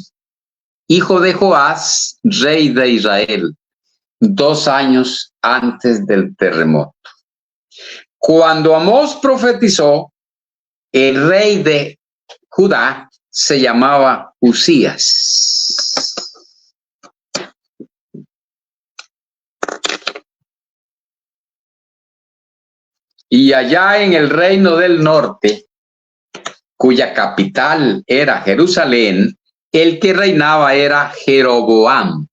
hijo de Joás, rey de Israel, 2 años antes del terremoto. Cuando Amós profetizó, el rey de Judá se llamaba Usías. Y allá en el reino del norte, cuya capital era Jerusalén, el que reinaba era Jeroboam.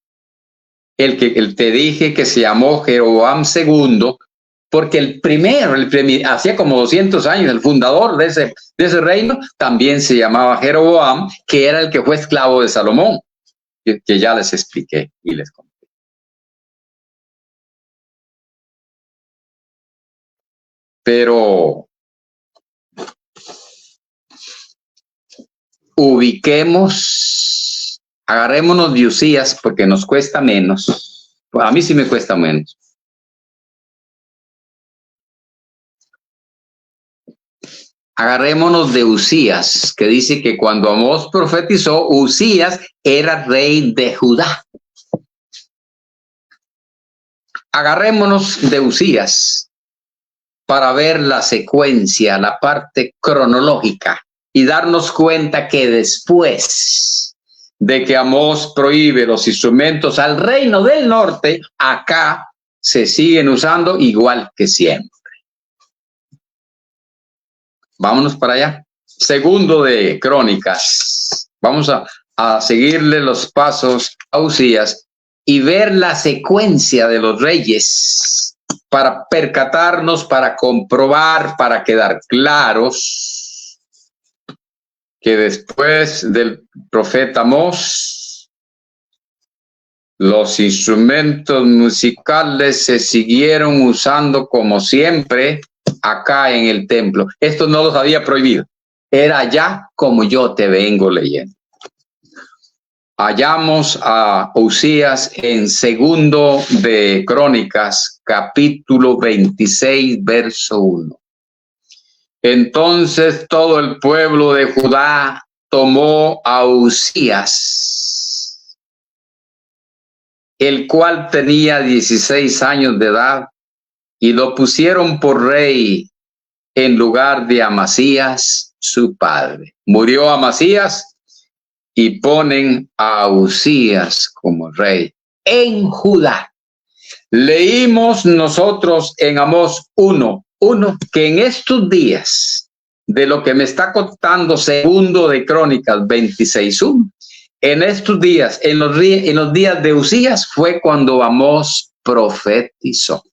El que te dije que se llamó Jeroboam II, porque el primero, hacía como 200 años, el fundador de ese reino, también se llamaba Jeroboam, que era el que fue esclavo de Salomón, que ya les expliqué y les conté. Pero ubiquemos, agarrémonos de Usías porque nos cuesta menos. A mí sí me cuesta menos. Agarrémonos de Usías, que dice que cuando Amós profetizó, Usías era rey de Judá. Agarrémonos de Usías para ver la secuencia, la parte cronológica, y darnos cuenta que después de que Amós prohíbe los instrumentos al reino del norte, acá se siguen usando igual que siempre. Vámonos para allá. Segundo de Crónicas. Vamos a seguirle los pasos a Usías y ver la secuencia de los reyes para percatarnos, para comprobar, para quedar claros que después del profeta Amós, los instrumentos musicales se siguieron usando como siempre acá en el templo. Esto no los había prohibido. Era ya como yo te vengo leyendo. hallamos a Uzías en Segundo de Crónicas, capítulo 26, verso 1. Entonces todo el pueblo de Judá tomó a Uzías, el cual tenía 16 años de edad, y lo pusieron por rey en lugar de Amasías, su padre. Murió Amasías y ponen a Uzías como rey en Judá. Leímos nosotros en Amós 1:1 que en estos días, de lo que me está contando Segundo de Crónicas 26:1, en estos días, en los días de Uzías, fue cuando Amós profetizó.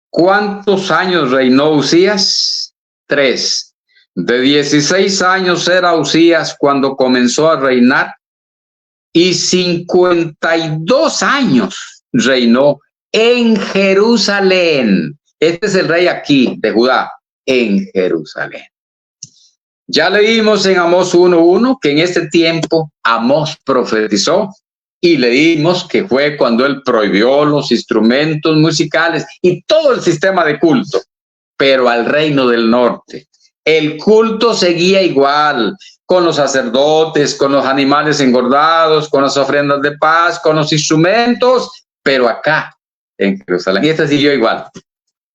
¿Cuántos años reinó Uzías? 3. De 16 años era Uzías cuando comenzó a reinar, y 52 años reinó en Jerusalén. Este es el rey aquí de Judá, en Jerusalén. Ya leímos en Amós 1:1 que en este tiempo Amós profetizó, y leímos que fue cuando él prohibió los instrumentos musicales y todo el sistema de culto, pero al reino del norte el culto seguía igual, con los sacerdotes, con los animales engordados, con las ofrendas de paz, con los instrumentos, pero acá en Jerusalén, y este siguió igual.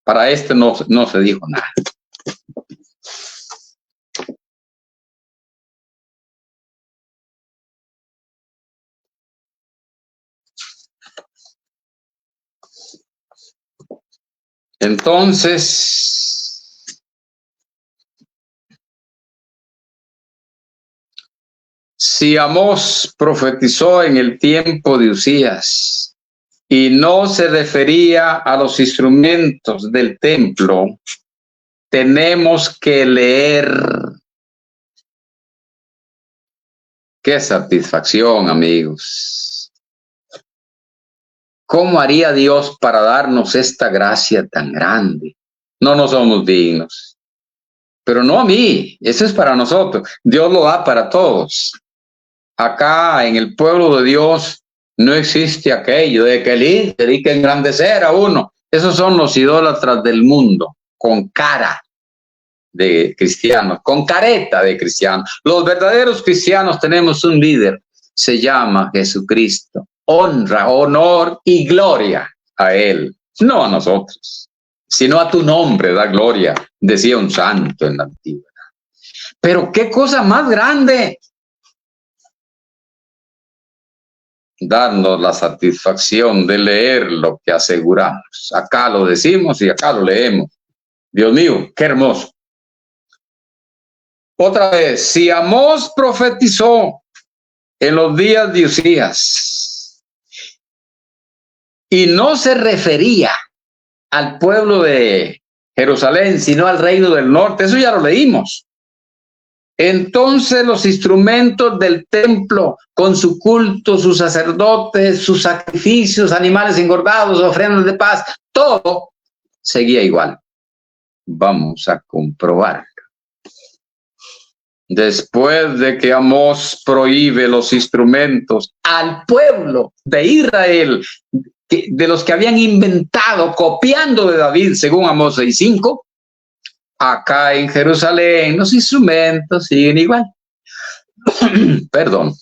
Para este no se dijo nada. Entonces, si Amós profetizó en el tiempo de Uzías y no se refería a los instrumentos del templo, tenemos que leer. ¡Qué satisfacción, amigos! ¿Cómo haría Dios para darnos esta gracia tan grande? No somos dignos. Pero no a mí, eso es para nosotros. Dios lo da para todos. Acá en el pueblo de Dios no existe aquello de que el líder hay que engrandecer a uno. Esos son los idólatras del mundo, con cara de cristianos, con careta de cristianos. Los verdaderos cristianos tenemos un líder, se llama Jesucristo. Honra, honor y gloria a él, no a nosotros, sino a tu nombre da gloria, decía un santo en la antigüedad. Pero qué cosa más grande, darnos la satisfacción de leer lo que aseguramos. Acá lo decimos y acá lo leemos. Dios mío, qué hermoso. Otra vez, si Amós profetizó en los días de Uzías y no se refería al pueblo de Jerusalén, sino al reino del norte, eso ya lo leímos. Entonces los instrumentos del templo, con su culto, sus sacerdotes, sus sacrificios, animales engordados, ofrendas de paz, todo seguía igual. Vamos a comprobar. Después de que Amós prohíbe los instrumentos al pueblo de Israel, de los que habían inventado, copiando de David, según Amós 6:5, acá en Jerusalén los instrumentos siguen igual. Perdón.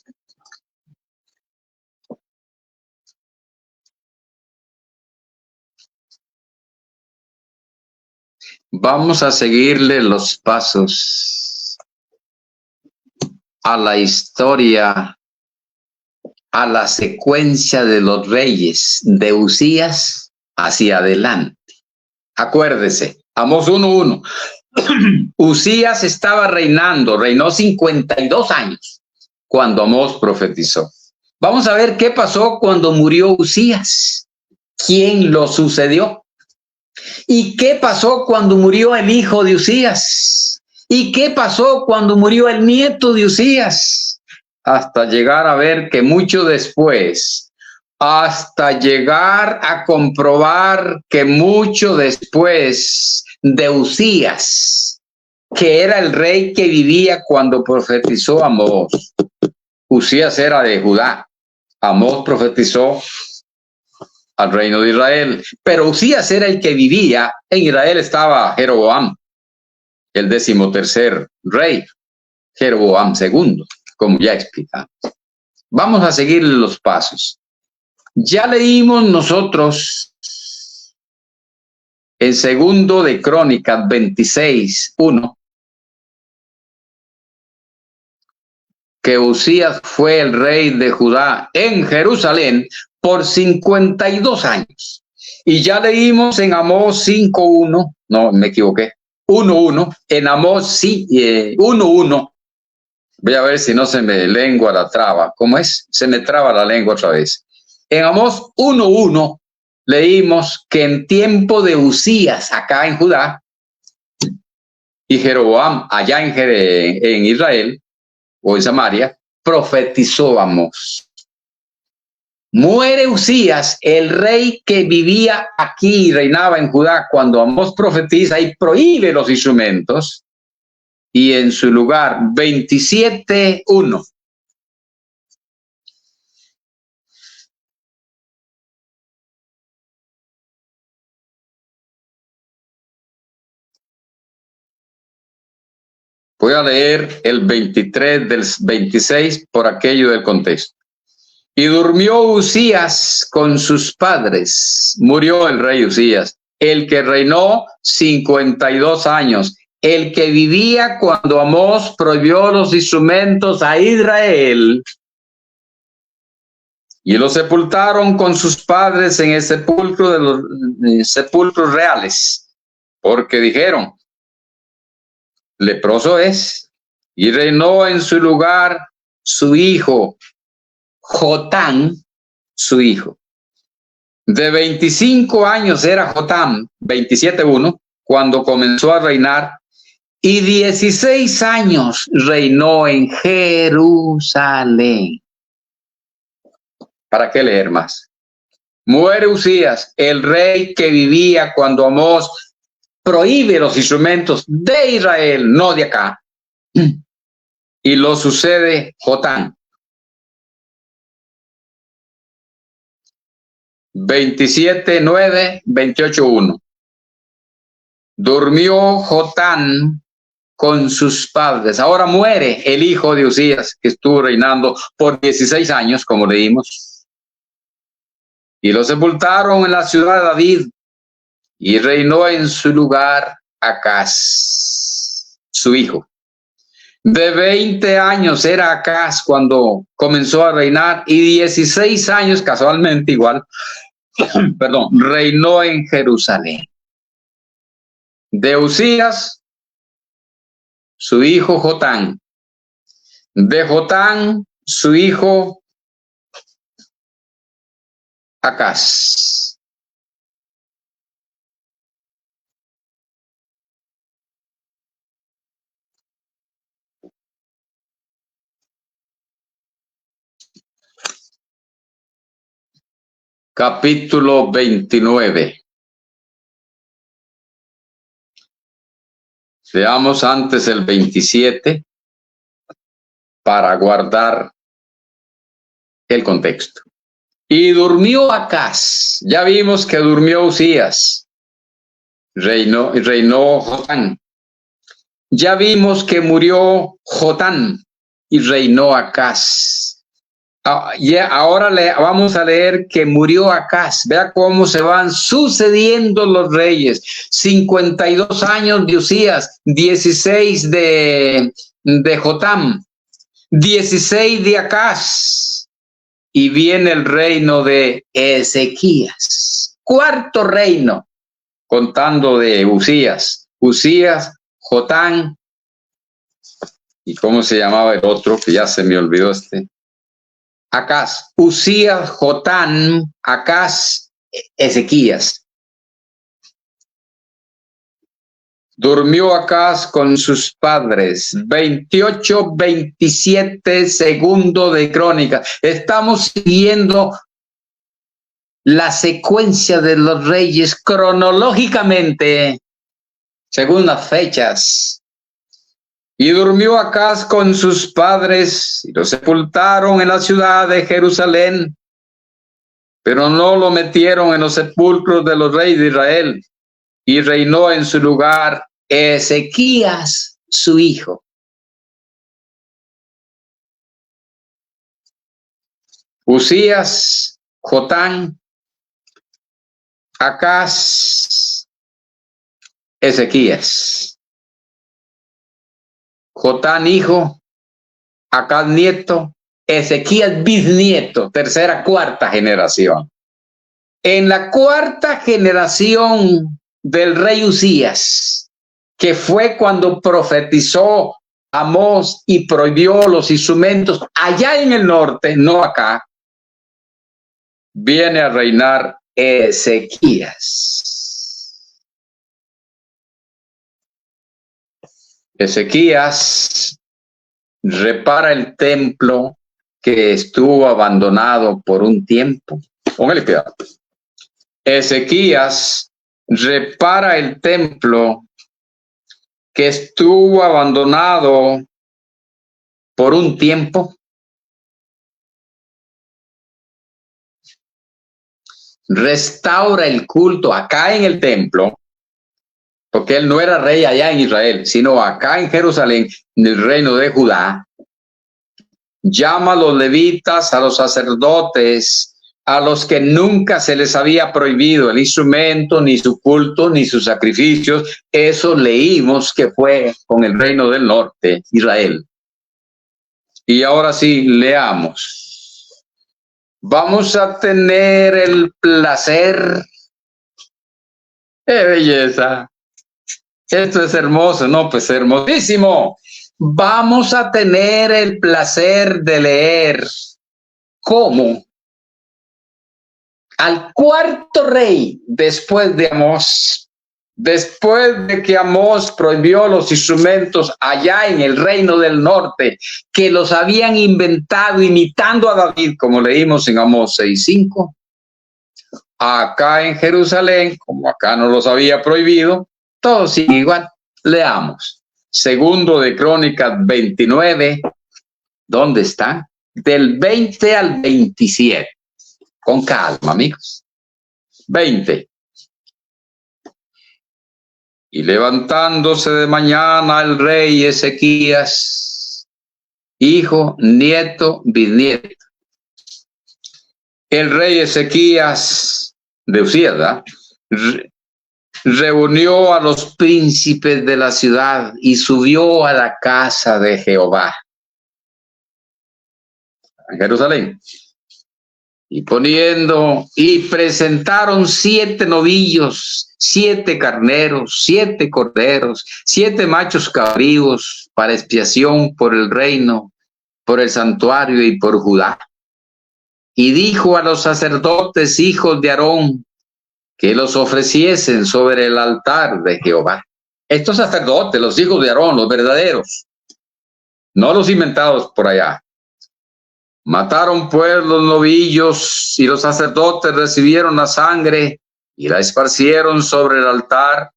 Vamos a seguirle los pasos a la historia, a la secuencia de los reyes de Uzías hacia adelante. Acuérdese, Amós 1:1. Uzías estaba reinó 52 años cuando Amós profetizó. Vamos a ver qué pasó cuando murió Uzías. ¿Quién lo sucedió? ¿Y qué pasó cuando murió el hijo de Uzías? ¿Y qué pasó cuando murió el nieto de Uzías? Hasta llegar a ver que mucho después, hasta llegar a comprobar que mucho después de Uzías, que era el rey que vivía cuando profetizó Amós, Usías era de Judá. Amós profetizó al reino de Israel, pero Usías era el que vivía. En Israel estaba Jeroboam, el 13º rey, Jeroboam II, como ya explicamos. Vamos a seguir los pasos. Ya leímos nosotros en 2 de Crónicas 26:1 que Usías fue el rey de Judá en Jerusalén por 52 años. Y ya leímos en Amós 5:1, no, me equivoqué, 1:1, en Amós 1:1. Voy a ver si no se me lengua la traba. ¿Cómo es? Se me traba la lengua otra vez. En Amós 1:1 leímos que en tiempo de Usías, acá en Judá, y Jeroboam, allá en Israel, o en Samaria, profetizó Amós. Muere Usías, el rey que vivía aquí y reinaba en Judá, cuando Amós profetiza y prohíbe los instrumentos, y en su lugar 27:1. Voy a leer el 23 del 26 por aquello del contexto. Y durmió Usías con sus padres. Murió el rey Usías, el que reinó 52 años, el que vivía cuando Amós prohibió los instrumentos a Israel. Y lo sepultaron con sus padres en el sepulcro de los sepulcros reales, porque dijeron: leproso es. Y reinó en su lugar su hijo Jotán, su hijo. De 25 años era Jotán, 27:1, cuando comenzó a reinar, y 16 años reinó en Jerusalén. ¿Para qué leer más? Muere Usías, el rey que vivía cuando Amós prohíbe los instrumentos de Israel, no de acá. Y lo sucede Jotán. 27:9, 28:1. Durmió Jotán con sus padres. Ahora muere el hijo de Usías, que estuvo reinando por 16 años, como leímos. Y lo sepultaron en la ciudad de David, y reinó en su lugar Acaz, su hijo. De 20 años era Acaz cuando comenzó a reinar, y 16 años, casualmente igual, reinó en Jerusalén. De Usías, su hijo Jotán. De Jotán, su hijo Acaz. Capítulo 29. Leamos antes el 27 para guardar el contexto. Y durmió Acaz. Ya vimos que durmió Usías. Reinó Jotán. Ya vimos que murió Jotán y reinó Acaz. Ahora vamos a leer que murió Acaz. Vea cómo se van sucediendo los reyes. 52 años de Usías, 16 de Jotán, 16 de Acaz. Y viene el reino de Ezequías. Cuarto reino, contando de Usías. Usías, Jotán, ¿y cómo se llamaba el otro? Que ya se me olvidó Acaz. Usías, Jotán, Acaz, Ezequías. Durmió Acaz con sus padres. 28-27 segundo de Crónica. Estamos siguiendo la secuencia de los reyes cronológicamente, según las fechas. Y durmió Acaz con sus padres y lo sepultaron en la ciudad de Jerusalén, pero no lo metieron en los sepulcros de los reyes de Israel, y reinó en su lugar Ezequías, su hijo. Usías, Jotán, Acaz, Ezequías. Jotán hijo, Acaz nieto, Ezequías bisnieto, tercera, cuarta generación. En la cuarta generación del rey Usías, que fue cuando profetizó Amós y prohibió los instrumentos allá en el norte, no acá, viene a reinar Ezequías. Ezequías repara el templo que estuvo abandonado por un tiempo. Póngale cuidado. Ezequías repara el templo que estuvo abandonado por un tiempo. Restaura el culto acá en el templo, porque él no era rey allá en Israel, sino acá en Jerusalén, en el reino de Judá. Llama a los levitas, a los sacerdotes, a los que nunca se les había prohibido el instrumento, ni su culto, ni sus sacrificios. Eso leímos que fue con el reino del norte, Israel. Y ahora sí, leamos. Vamos a tener el placer. ¡Qué belleza! Esto es hermoso, ¿no? Pues hermosísimo. Vamos a tener el placer de leer cómo al cuarto rey después de Amós, después de que Amós prohibió los instrumentos allá en el reino del norte, que los habían inventado imitando a David, como leímos en Amós 6:5, acá en Jerusalén, como acá no los había prohibido, todo sigue igual. Leamos. Segundo de Crónicas 29, ¿dónde está? Del 20 al 27. Con calma, amigos. 20. Y levantándose de mañana el rey Ezequías, hijo, nieto, bisnieto. El rey Ezequías de Usías, ¿verdad? Reunió a los príncipes de la ciudad y subió a la casa de Jehová en Jerusalén. Y presentaron 7 novillos, 7 carneros, 7 corderos, 7 machos cabríos para expiación por el reino, por el santuario y por Judá. Y dijo a los sacerdotes, hijos de Aarón, que los ofreciesen sobre el altar de Jehová. Estos sacerdotes, los hijos de Aarón, los verdaderos, no los inventados por allá. Mataron pues los novillos y los sacerdotes recibieron la sangre y la esparcieron sobre el altar.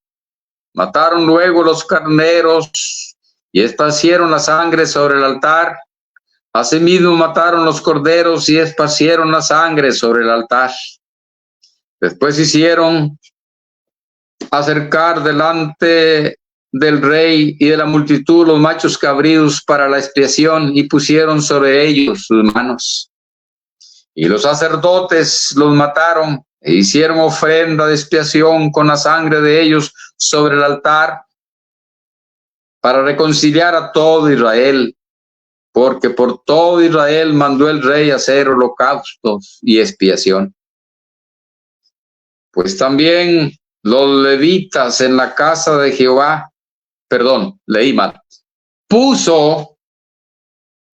Mataron luego los carneros y esparcieron la sangre sobre el altar. Asimismo mataron los corderos y esparcieron la sangre sobre el altar. Después hicieron acercar delante del rey y de la multitud los machos cabríos para la expiación y pusieron sobre ellos sus manos. Y los sacerdotes los mataron e hicieron ofrenda de expiación con la sangre de ellos sobre el altar para reconciliar a todo Israel, porque por todo Israel mandó el rey hacer holocaustos y expiación. Pues también los levitas en la casa de Jehová, leí mal, puso,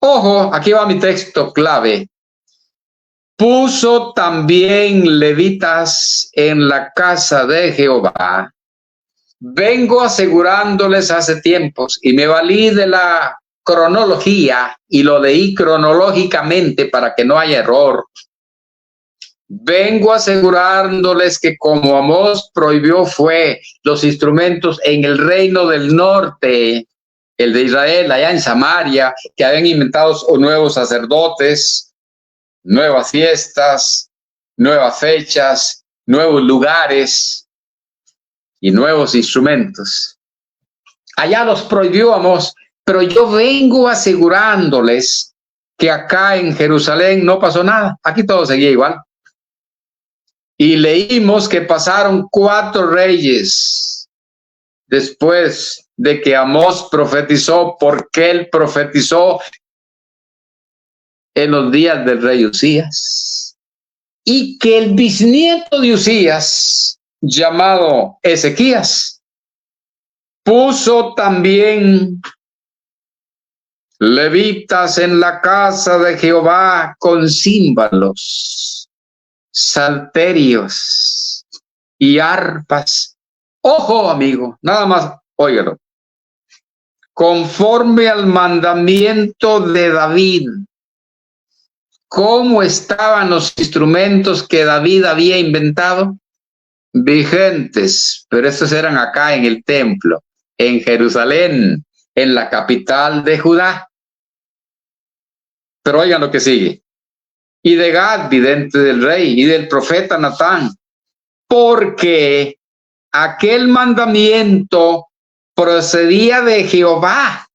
ojo, aquí va mi texto clave, puso también levitas en la casa de Jehová. Vengo asegurándoles hace tiempos y me valí de la cronología y lo leí cronológicamente para que no haya error. Vengo asegurándoles que como Amós prohibió fue los instrumentos en el reino del norte, el de Israel, allá en Samaria, que habían inventado nuevos sacerdotes, nuevas fiestas, nuevas fechas, nuevos lugares y nuevos instrumentos. Allá los prohibió Amós, pero yo vengo asegurándoles que acá en Jerusalén no pasó nada. Aquí todo seguía igual. Y leímos que pasaron 4 reyes después de que Amós profetizó, porque él profetizó en los días del rey Usías. Y que el bisnieto de Usías, llamado Ezequías, puso también levitas en la casa de Jehová con címbalos, salterios y arpas. Ojo, amigo, nada más, óigalo. Conforme al mandamiento de David. ¿Cómo estaban los instrumentos que David había inventado? Vigentes, pero estos eran acá en el templo, en Jerusalén, en la capital de Judá. Pero oigan lo que sigue. Y de Gad, vidente del rey, y del profeta Natán, porque aquel mandamiento procedía de Jehová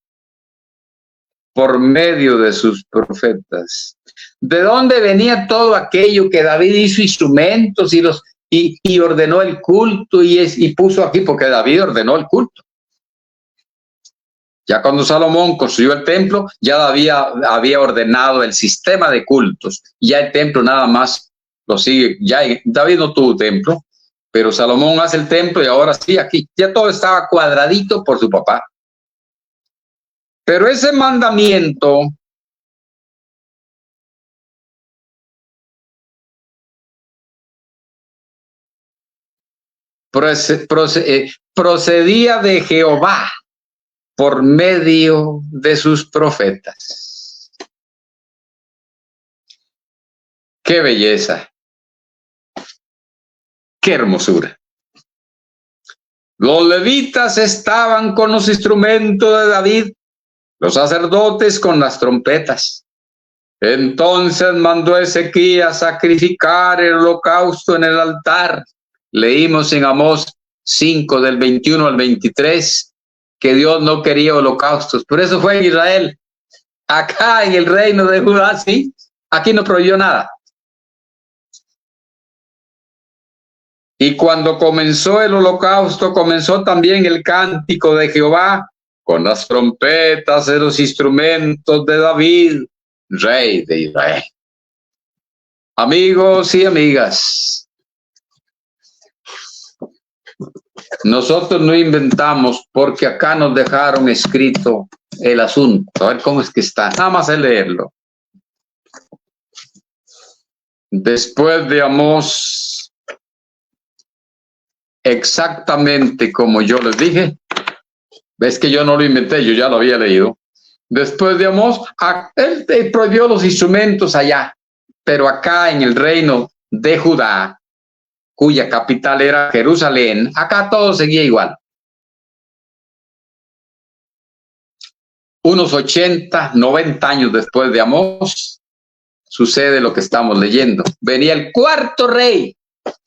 por medio de sus profetas. ¿De dónde venía todo aquello que David hizo instrumentos y ordenó el culto y puso aquí? Porque David ordenó el culto. Ya cuando Salomón construyó el templo, ya David había ordenado el sistema de cultos. Ya el templo nada más lo sigue. Ya David no tuvo templo, pero Salomón hace el templo y ahora sí, aquí ya todo estaba cuadradito por su papá. Pero ese mandamiento procedía de Jehová por medio de sus profetas. ¡Qué belleza! ¡Qué hermosura! Los levitas estaban con los instrumentos de David, los sacerdotes con las trompetas. Entonces mandó Ezequías sacrificar el holocausto en el altar. Leímos en Amós 5 del 21 al 23 que Dios no quería holocaustos. Por eso fue en Israel. Acá en el reino de Judá, sí, aquí no prohibió nada. Y cuando comenzó el holocausto, comenzó también el cántico de Jehová con las trompetas de los instrumentos de David, rey de Israel. Amigos y amigas, nosotros no inventamos, porque acá nos dejaron escrito el asunto. A ver cómo es que está. Nada más es leerlo. Después de Amós, exactamente como yo les dije, ves que yo no lo inventé, yo ya lo había leído. Después de Amós, él prohibió los instrumentos allá, pero acá en el reino de Judá, cuya capital era Jerusalén, acá todo seguía igual. Unos 80, 90 años después de Amós, sucede lo que estamos leyendo. Venía el 4º rey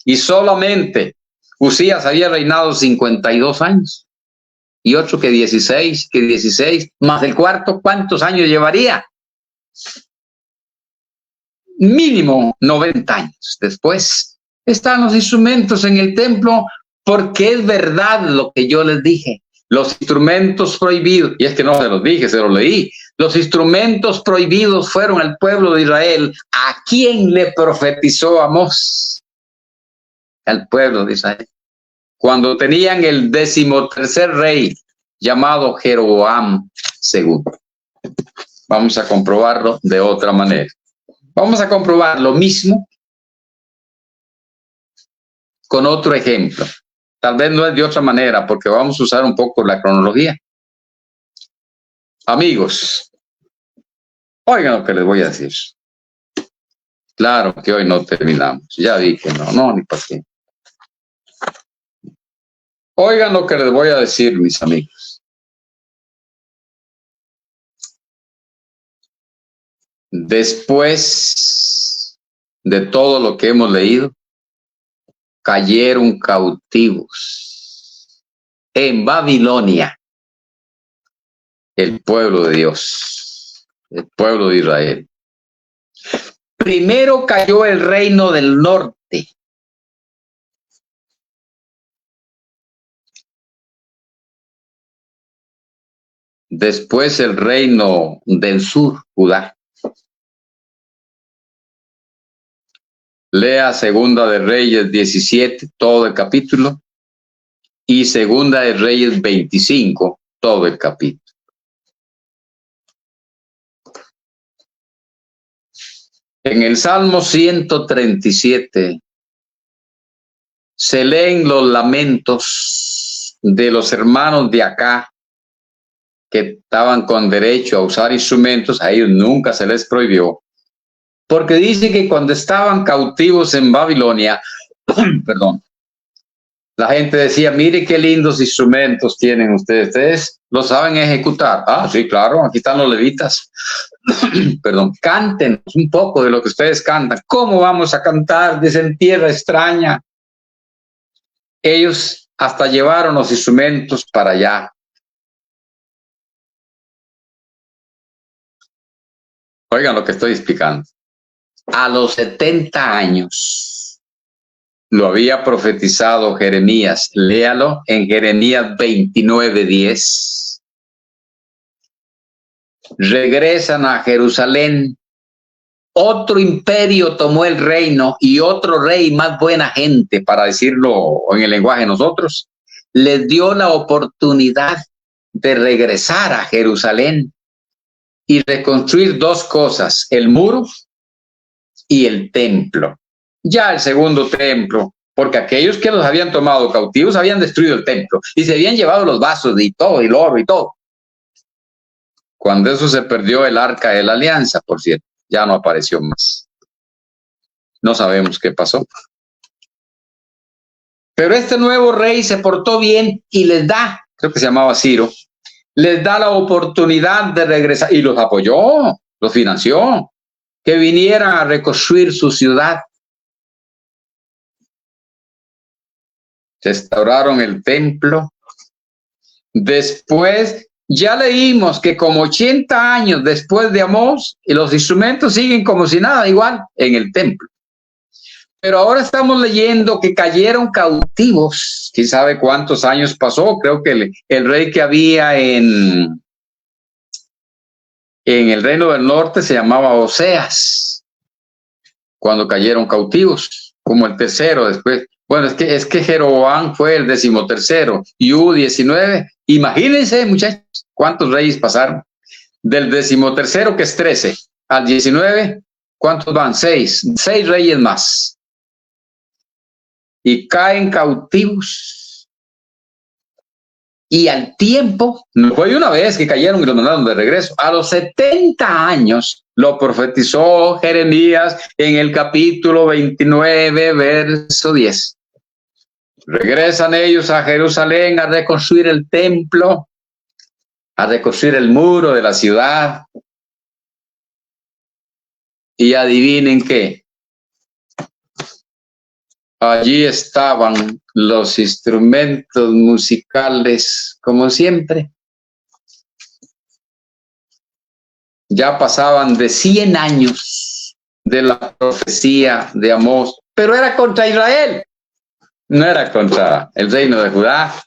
y solamente Usías había reinado 52 años. Y otro que 16, más el 4º, ¿cuántos años llevaría? Mínimo 90 años después. Están los instrumentos en el templo, porque es verdad lo que yo les dije. Los instrumentos prohibidos, y es que no se los dije, se los leí. Los instrumentos prohibidos fueron al pueblo de Israel. ¿A quién le profetizó Amós? Al pueblo de Israel. Cuando tenían el 13º rey, llamado Jeroboam II. Vamos a comprobarlo de otra manera. Vamos a comprobar lo mismo con otro ejemplo. Tal vez no es de otra manera, porque vamos a usar un poco la cronología. Amigos, oigan lo que les voy a decir. Claro que hoy no terminamos. Ya dije, no, ni para qué. Oigan lo que les voy a decir, mis amigos. Después de todo lo que hemos leído, cayeron cautivos en Babilonia el pueblo de Dios, el pueblo de Israel. Primero cayó el reino del norte. Después el reino del sur, Judá. Lea Segunda de Reyes 17, todo el capítulo, y Segunda de Reyes 25, todo el capítulo. En el Salmo 137 se leen los lamentos de los hermanos de acá que estaban con derecho a usar instrumentos. A ellos nunca se les prohibió, porque dice que cuando estaban cautivos en Babilonia, perdón, la gente decía, mire qué lindos instrumentos tienen ustedes los saben ejecutar. Ah, sí, claro, aquí están los levitas. Perdón, canten un poco de lo que ustedes cantan. ¿Cómo vamos a cantar? Dicen, tierra extraña. Ellos hasta llevaron los instrumentos para allá. Oigan lo que estoy explicando. A los 70 años lo había profetizado Jeremías. Léalo en Jeremías 29:10. Regresan a Jerusalén. Otro imperio tomó el reino y otro rey más buena gente, para decirlo en el lenguaje de nosotros, les dio la oportunidad de regresar a Jerusalén y reconstruir dos cosas, el muro y el templo. Ya el segundo templo, porque aquellos que los habían tomado cautivos habían destruido el templo y se habían llevado los vasos y todo, y el oro y todo. Cuando eso se perdió, el arca de la alianza, por cierto, ya no apareció más. No sabemos qué pasó. Pero este nuevo rey se portó bien y les da, creo que se llamaba Ciro, les da la oportunidad de regresar y los apoyó, los financió, que vinieran a reconstruir su ciudad. Restauraron el templo. Después, ya leímos que como 80 años después de Amós, los instrumentos siguen como si nada, igual en el templo. Pero ahora estamos leyendo que cayeron cautivos. ¿Quién sabe cuántos años pasó? Creo que el rey que había en el reino del norte se llamaba Oseas, cuando cayeron cautivos, como el tercero después. Bueno, es que Jeroboam fue el 13º y hubo 19. Imagínense, muchachos, cuántos reyes pasaron. Del 13º, que es 13, al 19, ¿cuántos van? 6 reyes más. Y caen cautivos. Y al tiempo, no fue de una vez que cayeron y los mandaron de regreso. A los 70 años lo profetizó Jeremías en el capítulo 29, verso 10. Regresan ellos a Jerusalén a reconstruir el templo, a reconstruir el muro de la ciudad. Y adivinen qué. Allí estaban los instrumentos musicales, como siempre. Ya pasaban de 100 años de la profecía de Amós, pero era contra Israel, no era contra el reino de Judá.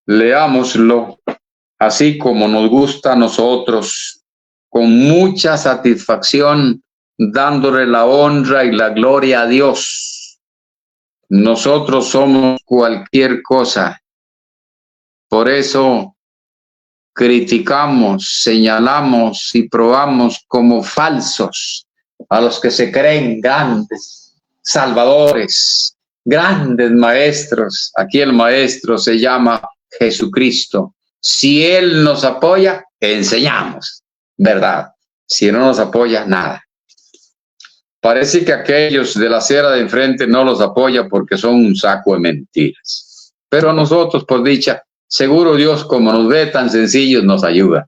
Leámoslo así como nos gusta a nosotros, con mucha satisfacción, dándole la honra y la gloria a Dios. Nosotros somos cualquier cosa. Por eso criticamos, señalamos y probamos como falsos a los que se creen grandes salvadores, grandes maestros. Aquí el maestro se llama Jesucristo. Si Él nos apoya, enseñamos, ¿verdad? Si no nos apoya, nada. Parece que aquellos de la acera de enfrente no los apoya porque son un saco de mentiras. Pero a nosotros, por dicha, seguro Dios, como nos ve tan sencillos, nos ayuda.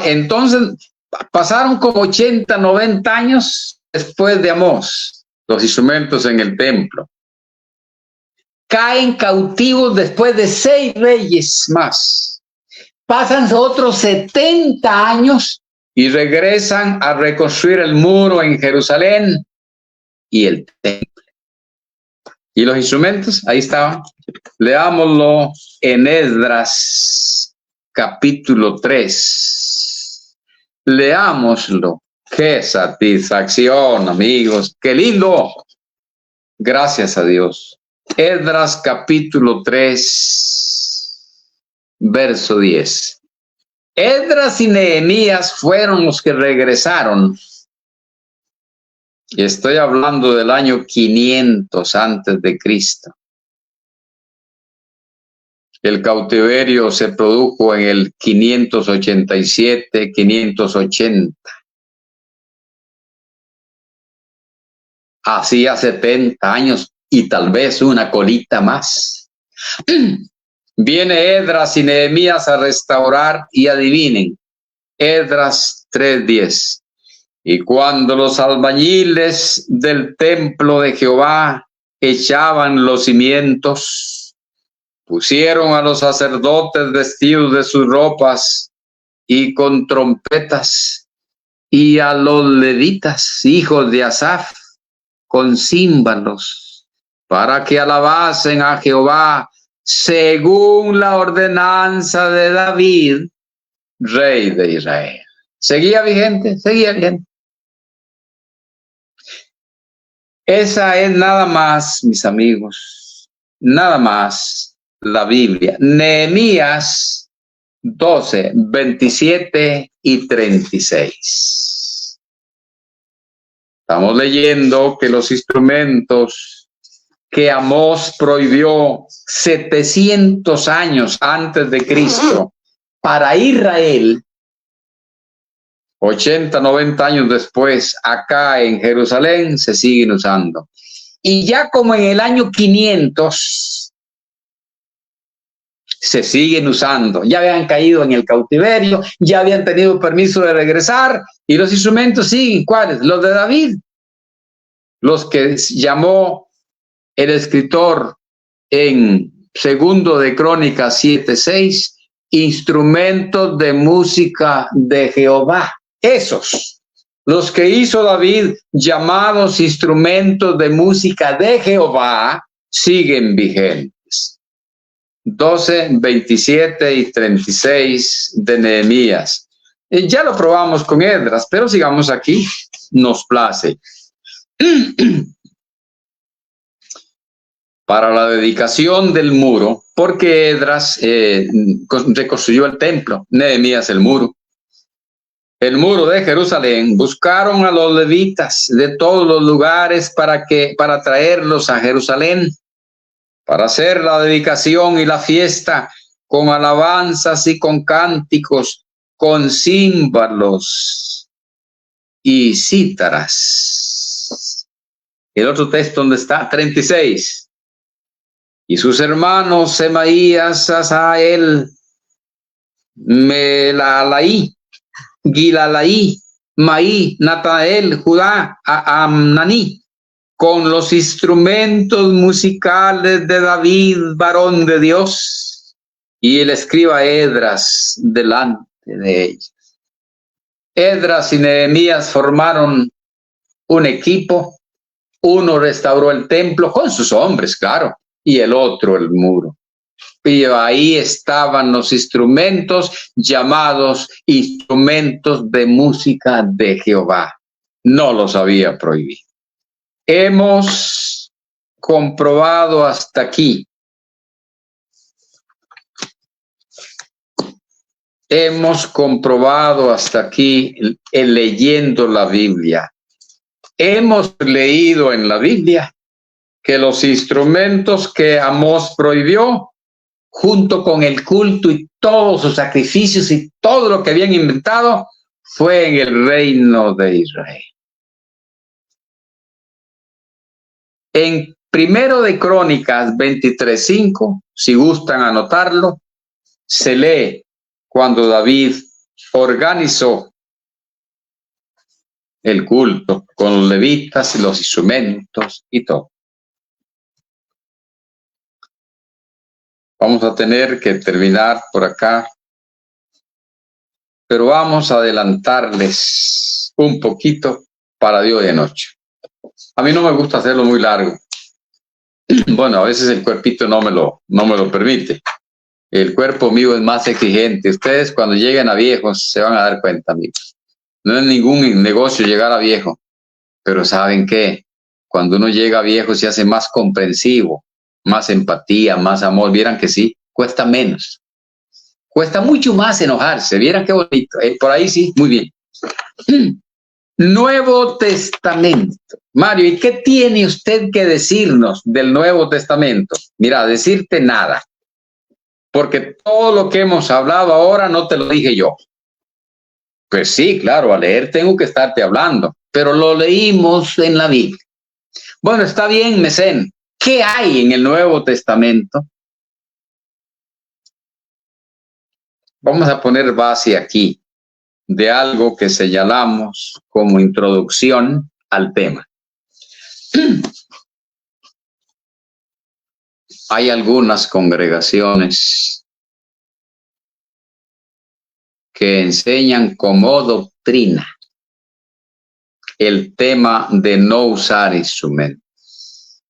Entonces pasaron como 80, 90 años después de Amós, los instrumentos en el templo. Caen cautivos después de 6 reyes más. Pasan otros 70 años y regresan a reconstruir el muro en Jerusalén y el templo. ¿Y los instrumentos? Ahí estaban. Leámoslo en Esdras, capítulo 3. Leámoslo. ¡Qué satisfacción, amigos! ¡Qué lindo! Gracias a Dios. Esdras, capítulo 3, verso 10. Esdras y Nehemías fueron los que regresaron. Y estoy hablando del año 500 antes de Cristo. El cautiverio se produjo en el 587, 580. Hacía 70 años y tal vez una colita más. Viene Esdras y Nehemías a restaurar y adivinen. Esdras 3:10. Y cuando los albañiles del templo de Jehová echaban los cimientos, pusieron a los sacerdotes vestidos de sus ropas y con trompetas, y a los levitas, hijos de Asaf, con címbalos, para que alabasen a Jehová según la ordenanza de David, rey de Israel. ¿Seguía vigente? Seguía vigente. Esa es nada más, mis amigos, nada más la Biblia. Nehemías 12, 27 y 36. Estamos leyendo que los instrumentos que Amós prohibió 700 años antes de Cristo para Israel, 80, 90 años después, acá en Jerusalén, se siguen usando. Y ya como en el año 500, se siguen usando. Ya habían caído en el cautiverio, ya habían tenido permiso de regresar, y los instrumentos siguen. ¿Cuáles? Los de David. Los que llamó el escritor en Segundo de Crónicas 7:6, instrumentos de música de Jehová. Esos, los que hizo David, llamados instrumentos de música de Jehová, siguen vigentes. 12, 27 y 36 de Nehemías. Ya lo probamos con Esdras, pero sigamos aquí, nos place. Para la dedicación del muro, porque Esdras reconstruyó el templo, Nehemías el muro de Jerusalén. Buscaron a los levitas de todos los lugares para traerlos a Jerusalén, para hacer la dedicación y la fiesta con alabanzas y con cánticos, con címbalos y cítaras. El otro texto, ¿dónde está? 36. Y sus hermanos Semaías, Asael, Melalaí, Gilalaí, Maí, Natael, Judá, Amnaní, con los instrumentos musicales de David, varón de Dios, y el escriba Esdras delante de ellos. Esdras y Nehemías formaron un equipo. Uno restauró el templo con sus hombres, claro, y el otro el muro. Y ahí estaban los instrumentos llamados instrumentos de música de Jehová. No los había prohibido. Hemos comprobado hasta aquí. Hemos comprobado hasta aquí leyendo la Biblia. Hemos leído en la Biblia que los instrumentos que Amós prohibió, junto con el culto y todos sus sacrificios y todo lo que habían inventado, fue en el reino de Israel. En Primero de Crónicas 23:5, si gustan anotarlo, se lee cuando David organizó el culto con los levitas y los instrumentos y todo. Vamos a tener que terminar por acá, pero vamos a adelantarles un poquito para Dios de noche. A mí no me gusta hacerlo muy largo. Bueno, a veces el cuerpito no me lo permite. El cuerpo mío es más exigente. Ustedes cuando lleguen a viejos se van a dar cuenta, amigos. No es ningún negocio llegar a viejo, pero ¿saben qué? Cuando uno llega a viejo se hace más comprensivo, más empatía, más amor. Vieran que sí, cuesta menos. Cuesta mucho más enojarse. Vieran qué bonito. Por ahí sí, muy bien. Nuevo Testamento. Mario, ¿y qué tiene usted que decirnos del Nuevo Testamento? Mira, decirte nada. Porque todo lo que hemos hablado ahora no te lo dije yo. Pues sí, claro, a leer tengo que estarte hablando, pero lo leímos en la Biblia. Bueno, está bien, Mesén. ¿Qué hay en el Nuevo Testamento? Vamos a poner base aquí de algo que señalamos como introducción al tema. Hay algunas congregaciones que enseñan como doctrina el tema de no usar instrumentos.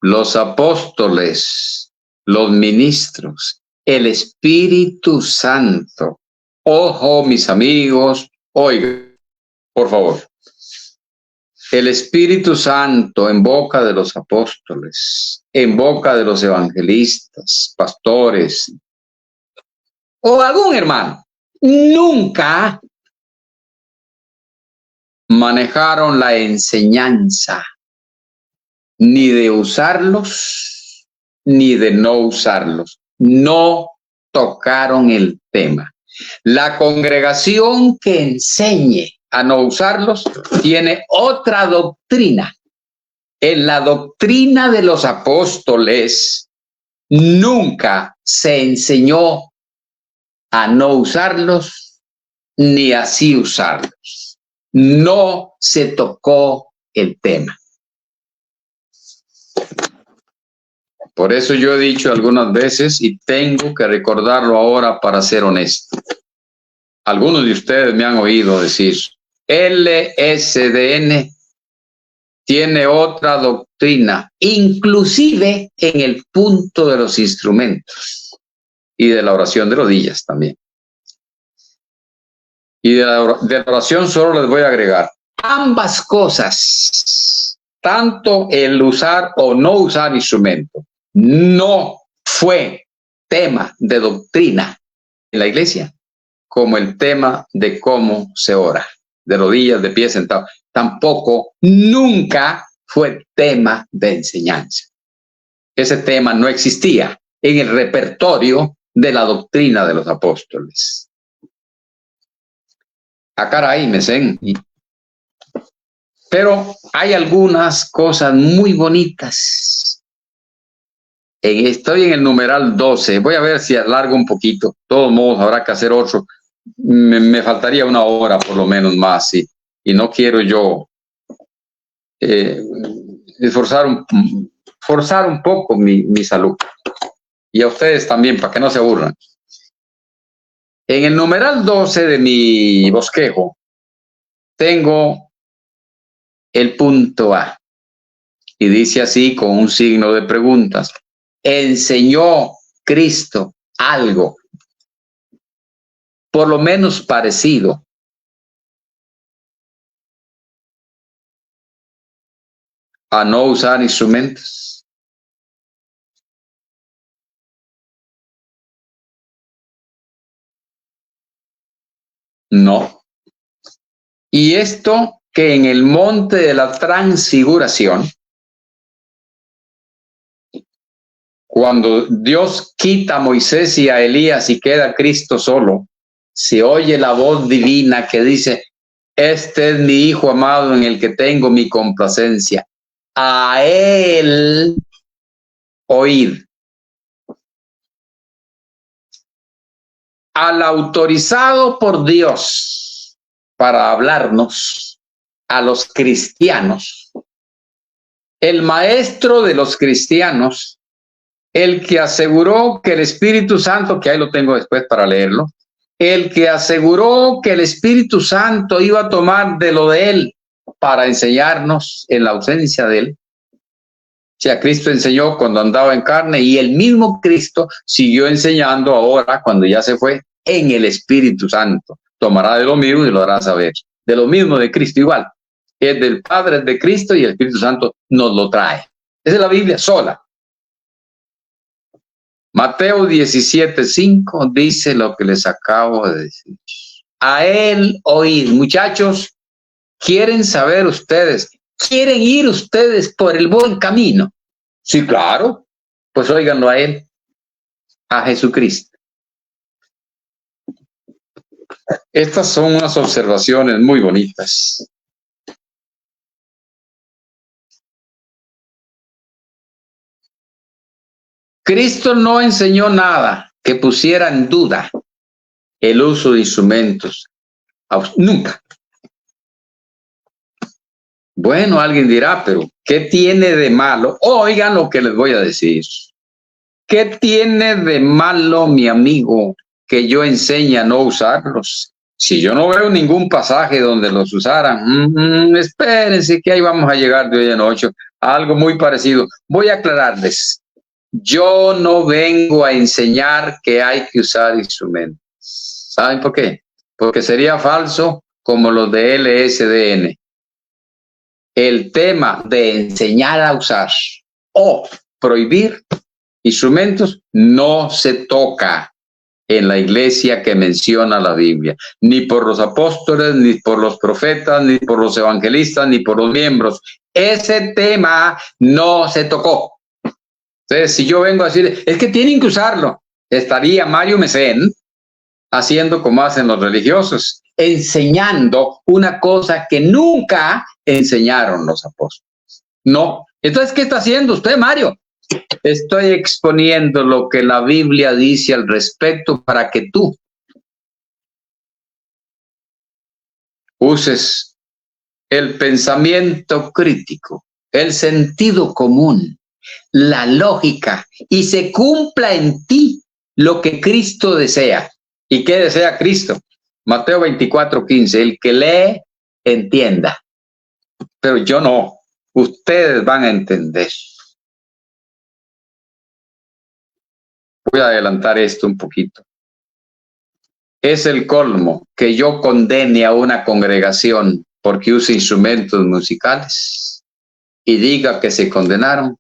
Los apóstoles, los ministros, el Espíritu Santo. Ojo, mis amigos, oigan, por favor. El Espíritu Santo en boca de los apóstoles, en boca de los evangelistas, pastores, o algún hermano, nunca manejaron la enseñanza ni de usarlos ni de no usarlos. No tocaron el tema. La congregación que enseñe a no usarlos tiene otra doctrina. En la doctrina de los apóstoles nunca se enseñó a no usarlos ni así usarlos. No se tocó el tema. Por eso yo he dicho algunas veces y tengo que recordarlo ahora para ser honesto. Algunos de ustedes me han oído decir, LSDN tiene otra doctrina, inclusive en el punto de los instrumentos y de la oración de rodillas también. Y de la oración solo les voy a agregar ambas cosas, tanto el usar o no usar instrumento, no fue tema de doctrina en la iglesia como el tema de cómo se ora, de rodillas, de pie, sentado. Tampoco, nunca fue tema de enseñanza. Ese tema no existía en el repertorio de la doctrina de los apóstoles. Ah, caray, Mesén. Pero hay algunas cosas muy bonitas. Estoy en el numeral 12. Voy a ver si alargo un poquito. De todos modos, habrá que hacer otro. Me faltaría una hora por lo menos más. Y no quiero yo forzar un poco mi salud. Y a ustedes también, para que no se aburran. En el numeral 12 de mi bosquejo, tengo el punto A. Y dice así con un signo de preguntas. ¿Enseñó Cristo algo, por lo menos parecido, a no usar instrumentos? No. Y esto que en el monte de la transfiguración, cuando Dios quita a Moisés y a Elías y queda Cristo solo, se oye la voz divina que dice, este es mi Hijo amado en el que tengo mi complacencia. A él oíd. al autorizado por Dios para hablarnos a los cristianos, el maestro de los cristianos, el que aseguró que el Espíritu Santo, que ahí lo tengo después para leerlo, el que aseguró que el Espíritu Santo iba a tomar de lo de él para enseñarnos en la ausencia de él. O sea, Cristo enseñó cuando andaba en carne y el mismo Cristo siguió enseñando ahora cuando ya se fue en el Espíritu Santo. Tomará de lo mismo y lo hará saber. De lo mismo de Cristo igual. Es del Padre, es de Cristo y el Espíritu Santo nos lo trae. Esa es la Biblia sola. Mateo 17:5 dice lo que les acabo de decir. A él oíd. Muchachos, ¿quieren saber ustedes? ¿Quieren ir ustedes por el buen camino? Sí, claro. Pues óiganlo a él, a Jesucristo. Estas son unas observaciones muy bonitas. Cristo no enseñó nada que pusiera en duda el uso de instrumentos. Nunca. Bueno, alguien dirá, pero ¿qué tiene de malo? Oigan lo que les voy a decir. ¿Qué tiene de malo, mi amigo, que yo enseñe a no usarlos? Si yo no veo ningún pasaje donde los usaran, espérense que ahí vamos a llegar de hoy en 8. Algo muy parecido. Voy a aclararles. Yo no vengo a enseñar que hay que usar instrumentos. ¿Saben por qué? Porque sería falso como los de LSDN. El tema de enseñar a usar o prohibir instrumentos no se toca en la iglesia que menciona la Biblia, ni por los apóstoles, ni por los profetas, ni por los evangelistas, ni por los miembros. Ese tema no se tocó. Entonces, si yo vengo a decir, es que tienen que usarlo, estaría Mario Mecén haciendo como hacen los religiosos, enseñando una cosa que nunca enseñaron los apóstoles. No. Entonces, ¿qué está haciendo usted, Mario? Estoy exponiendo lo que la Biblia dice al respecto para que tú uses el pensamiento crítico, el sentido común, la lógica y se cumpla en ti lo que Cristo desea. ¿Y qué desea Cristo? Mateo 24:15, el que lee, entienda. Pero yo no, ustedes van a entender. Voy a adelantar esto un poquito. Es el colmo que yo condene a una congregación porque use instrumentos musicales y diga que se condenaron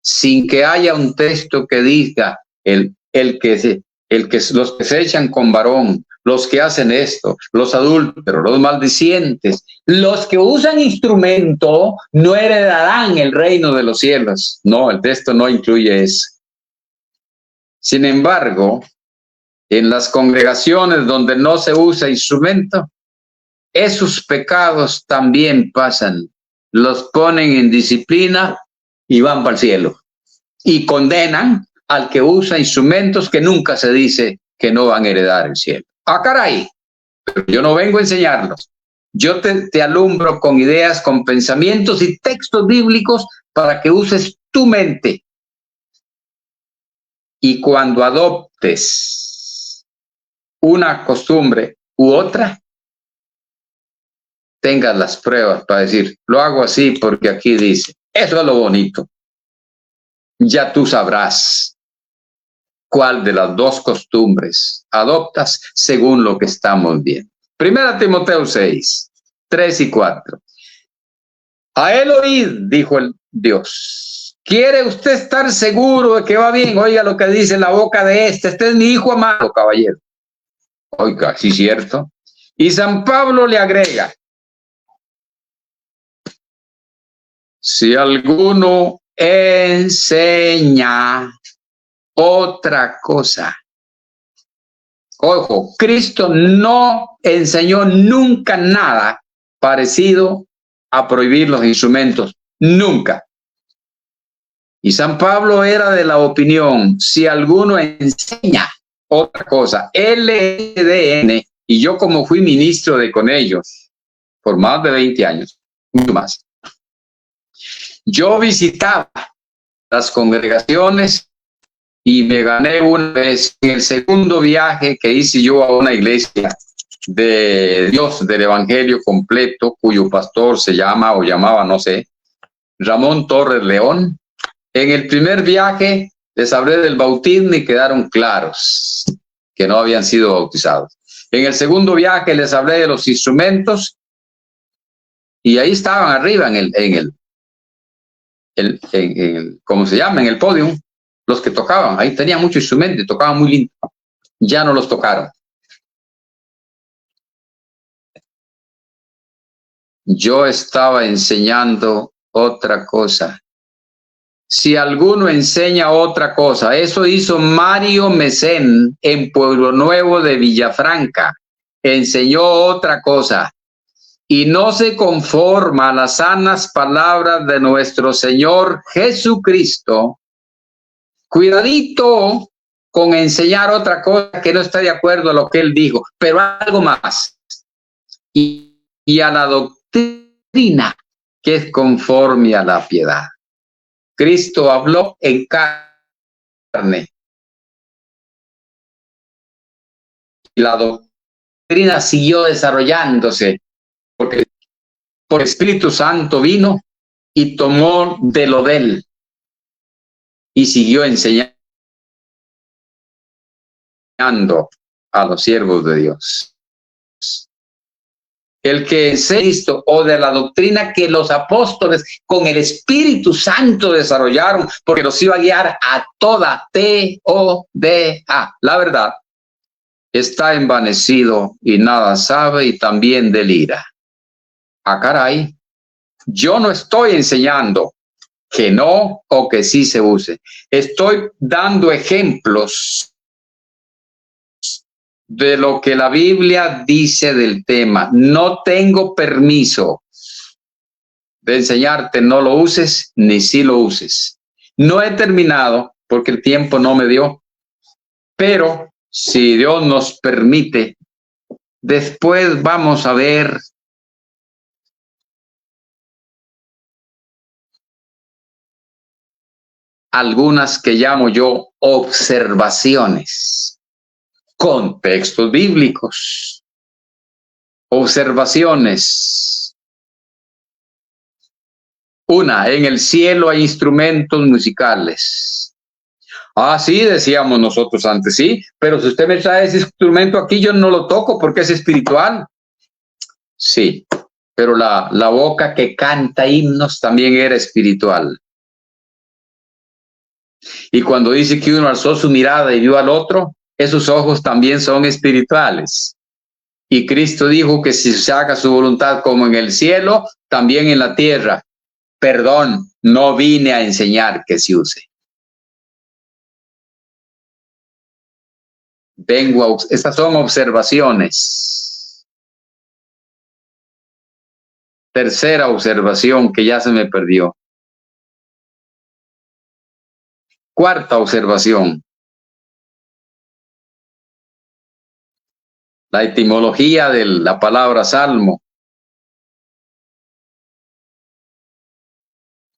sin que haya un texto que diga los que se echan con varón, los que hacen esto, los adúlteros, los maldicientes, los que usan instrumento no heredarán el reino de los cielos. No, el texto no incluye eso. Sin embargo, en las congregaciones donde no se usa instrumento, esos pecados también pasan, los ponen en disciplina y van para el cielo. Y condenan al que usa instrumentos que nunca se dice que no van a heredar el cielo. ¡Ah, caray! Pero yo no vengo a enseñarlos. Yo te alumbro con ideas, con pensamientos y textos bíblicos para que uses tu mente. Y cuando adoptes una costumbre u otra, tengas las pruebas para decir, lo hago así porque aquí dice. Eso es lo bonito. Ya tú sabrás cuál de las dos costumbres adoptas según lo que estamos viendo. Primera Timoteo 6, 3 y 4. A él oíd, dijo el Dios. ¿Quiere usted estar seguro de que va bien? Oiga lo que dice la boca de este es mi hijo amado, caballero. Oiga, sí, cierto. Y San Pablo le agrega, si alguno enseña otra cosa. Ojo, Cristo no enseñó nunca nada parecido a prohibir los instrumentos. Nunca. Y San Pablo era de la opinión, si alguno enseña otra cosa. LDN, y yo como fui ministro con ellos por más de 20 años, mucho más, yo visitaba las congregaciones y me gané una vez en el segundo viaje que hice yo a una iglesia de Dios, del Evangelio completo, cuyo pastor se llama o llamaba, no sé, Ramón Torres León. En el primer viaje les hablé del bautismo y quedaron claros que no habían sido bautizados. En el segundo viaje les hablé de los instrumentos y ahí estaban arriba en el ¿cómo se llama? En el podio, los que tocaban. Ahí tenían mucho instrumento y tocaban muy lindo. Ya no los tocaron. Yo estaba enseñando otra cosa. Si alguno enseña otra cosa, eso hizo Mario Mesén en Pueblo Nuevo de Villafranca. Enseñó otra cosa y no se conforma a las sanas palabras de nuestro Señor Jesucristo. Cuidadito con enseñar otra cosa que no está de acuerdo a lo que él dijo, pero algo más. Y a la doctrina que es conforme a la piedad. Cristo habló en carne. Y la doctrina siguió desarrollándose porque por Espíritu Santo vino y tomó de lo de él y siguió enseñando a los siervos de Dios. El que es Cristo o de la doctrina que los apóstoles con el Espíritu Santo desarrollaron, porque los iba a guiar a toda T-O-D-A. La verdad está envanecido y nada sabe y también delira. Ah, caray, yo no estoy enseñando que no o que sí se use. Estoy dando ejemplos de lo que la Biblia dice del tema. No tengo permiso de enseñarte no lo uses ni si lo uses. No he terminado porque el tiempo no me dio, pero si Dios nos permite, después vamos a ver algunas que llamo yo observaciones. Contextos bíblicos, observaciones. Una, en el cielo hay instrumentos musicales. Ah, sí, decíamos nosotros antes, sí, pero si usted me trae ese instrumento aquí, yo no lo toco porque es espiritual. Sí, pero la boca que canta himnos también era espiritual. Y cuando dice que uno alzó su mirada y vio al otro, esos ojos también son espirituales. Y Cristo dijo que si se haga su voluntad como en el cielo, también en la tierra. Perdón, no vine a enseñar que se use. Estas son observaciones. Tercera observación que ya se me perdió. Cuarta observación. La etimología de la palabra salmo.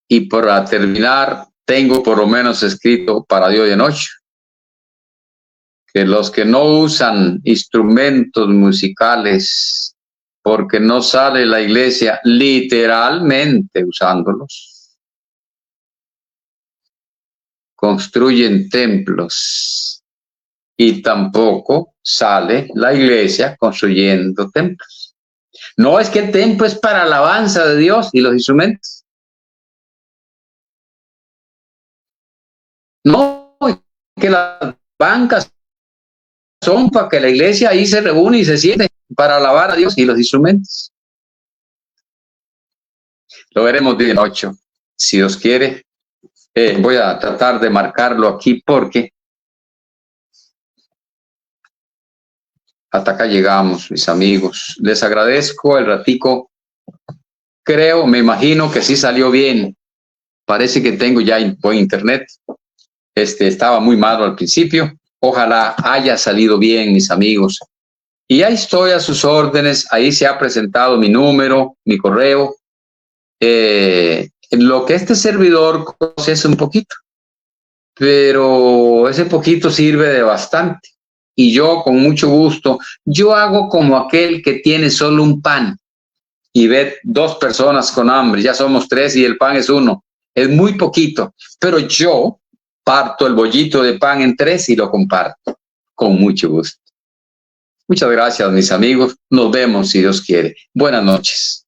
Y para terminar, tengo por lo menos escrito para Dios de noche, que los que no usan instrumentos musicales porque no sale la iglesia literalmente usándolos, construyen templos y tampoco sale la iglesia construyendo templos. No, es que el templo es para alabanza de Dios y los instrumentos. No, que las bancas son para que la iglesia ahí se reúne y se siente para alabar a Dios y los instrumentos. Lo veremos de noche, si Dios quiere. Voy a tratar de marcarlo aquí porque hasta acá llegamos, mis amigos. Les agradezco el ratico. Creo, me imagino que sí salió bien. Parece que tengo ya buen internet. Estaba muy malo al principio, Ojalá haya salido bien, mis amigos. Y ahí estoy a sus órdenes. Ahí se ha presentado mi número, mi correo. Lo que este servidor conoce es un poquito, pero ese poquito sirve de bastante. Y yo, con mucho gusto, yo hago como aquel que tiene solo un pan y ve 2 personas con hambre, ya somos 3 y el pan es 1. Es muy poquito, pero yo parto el bollito de pan en 3 y lo comparto con mucho gusto. Muchas gracias, mis amigos. Nos vemos si Dios quiere. Buenas noches.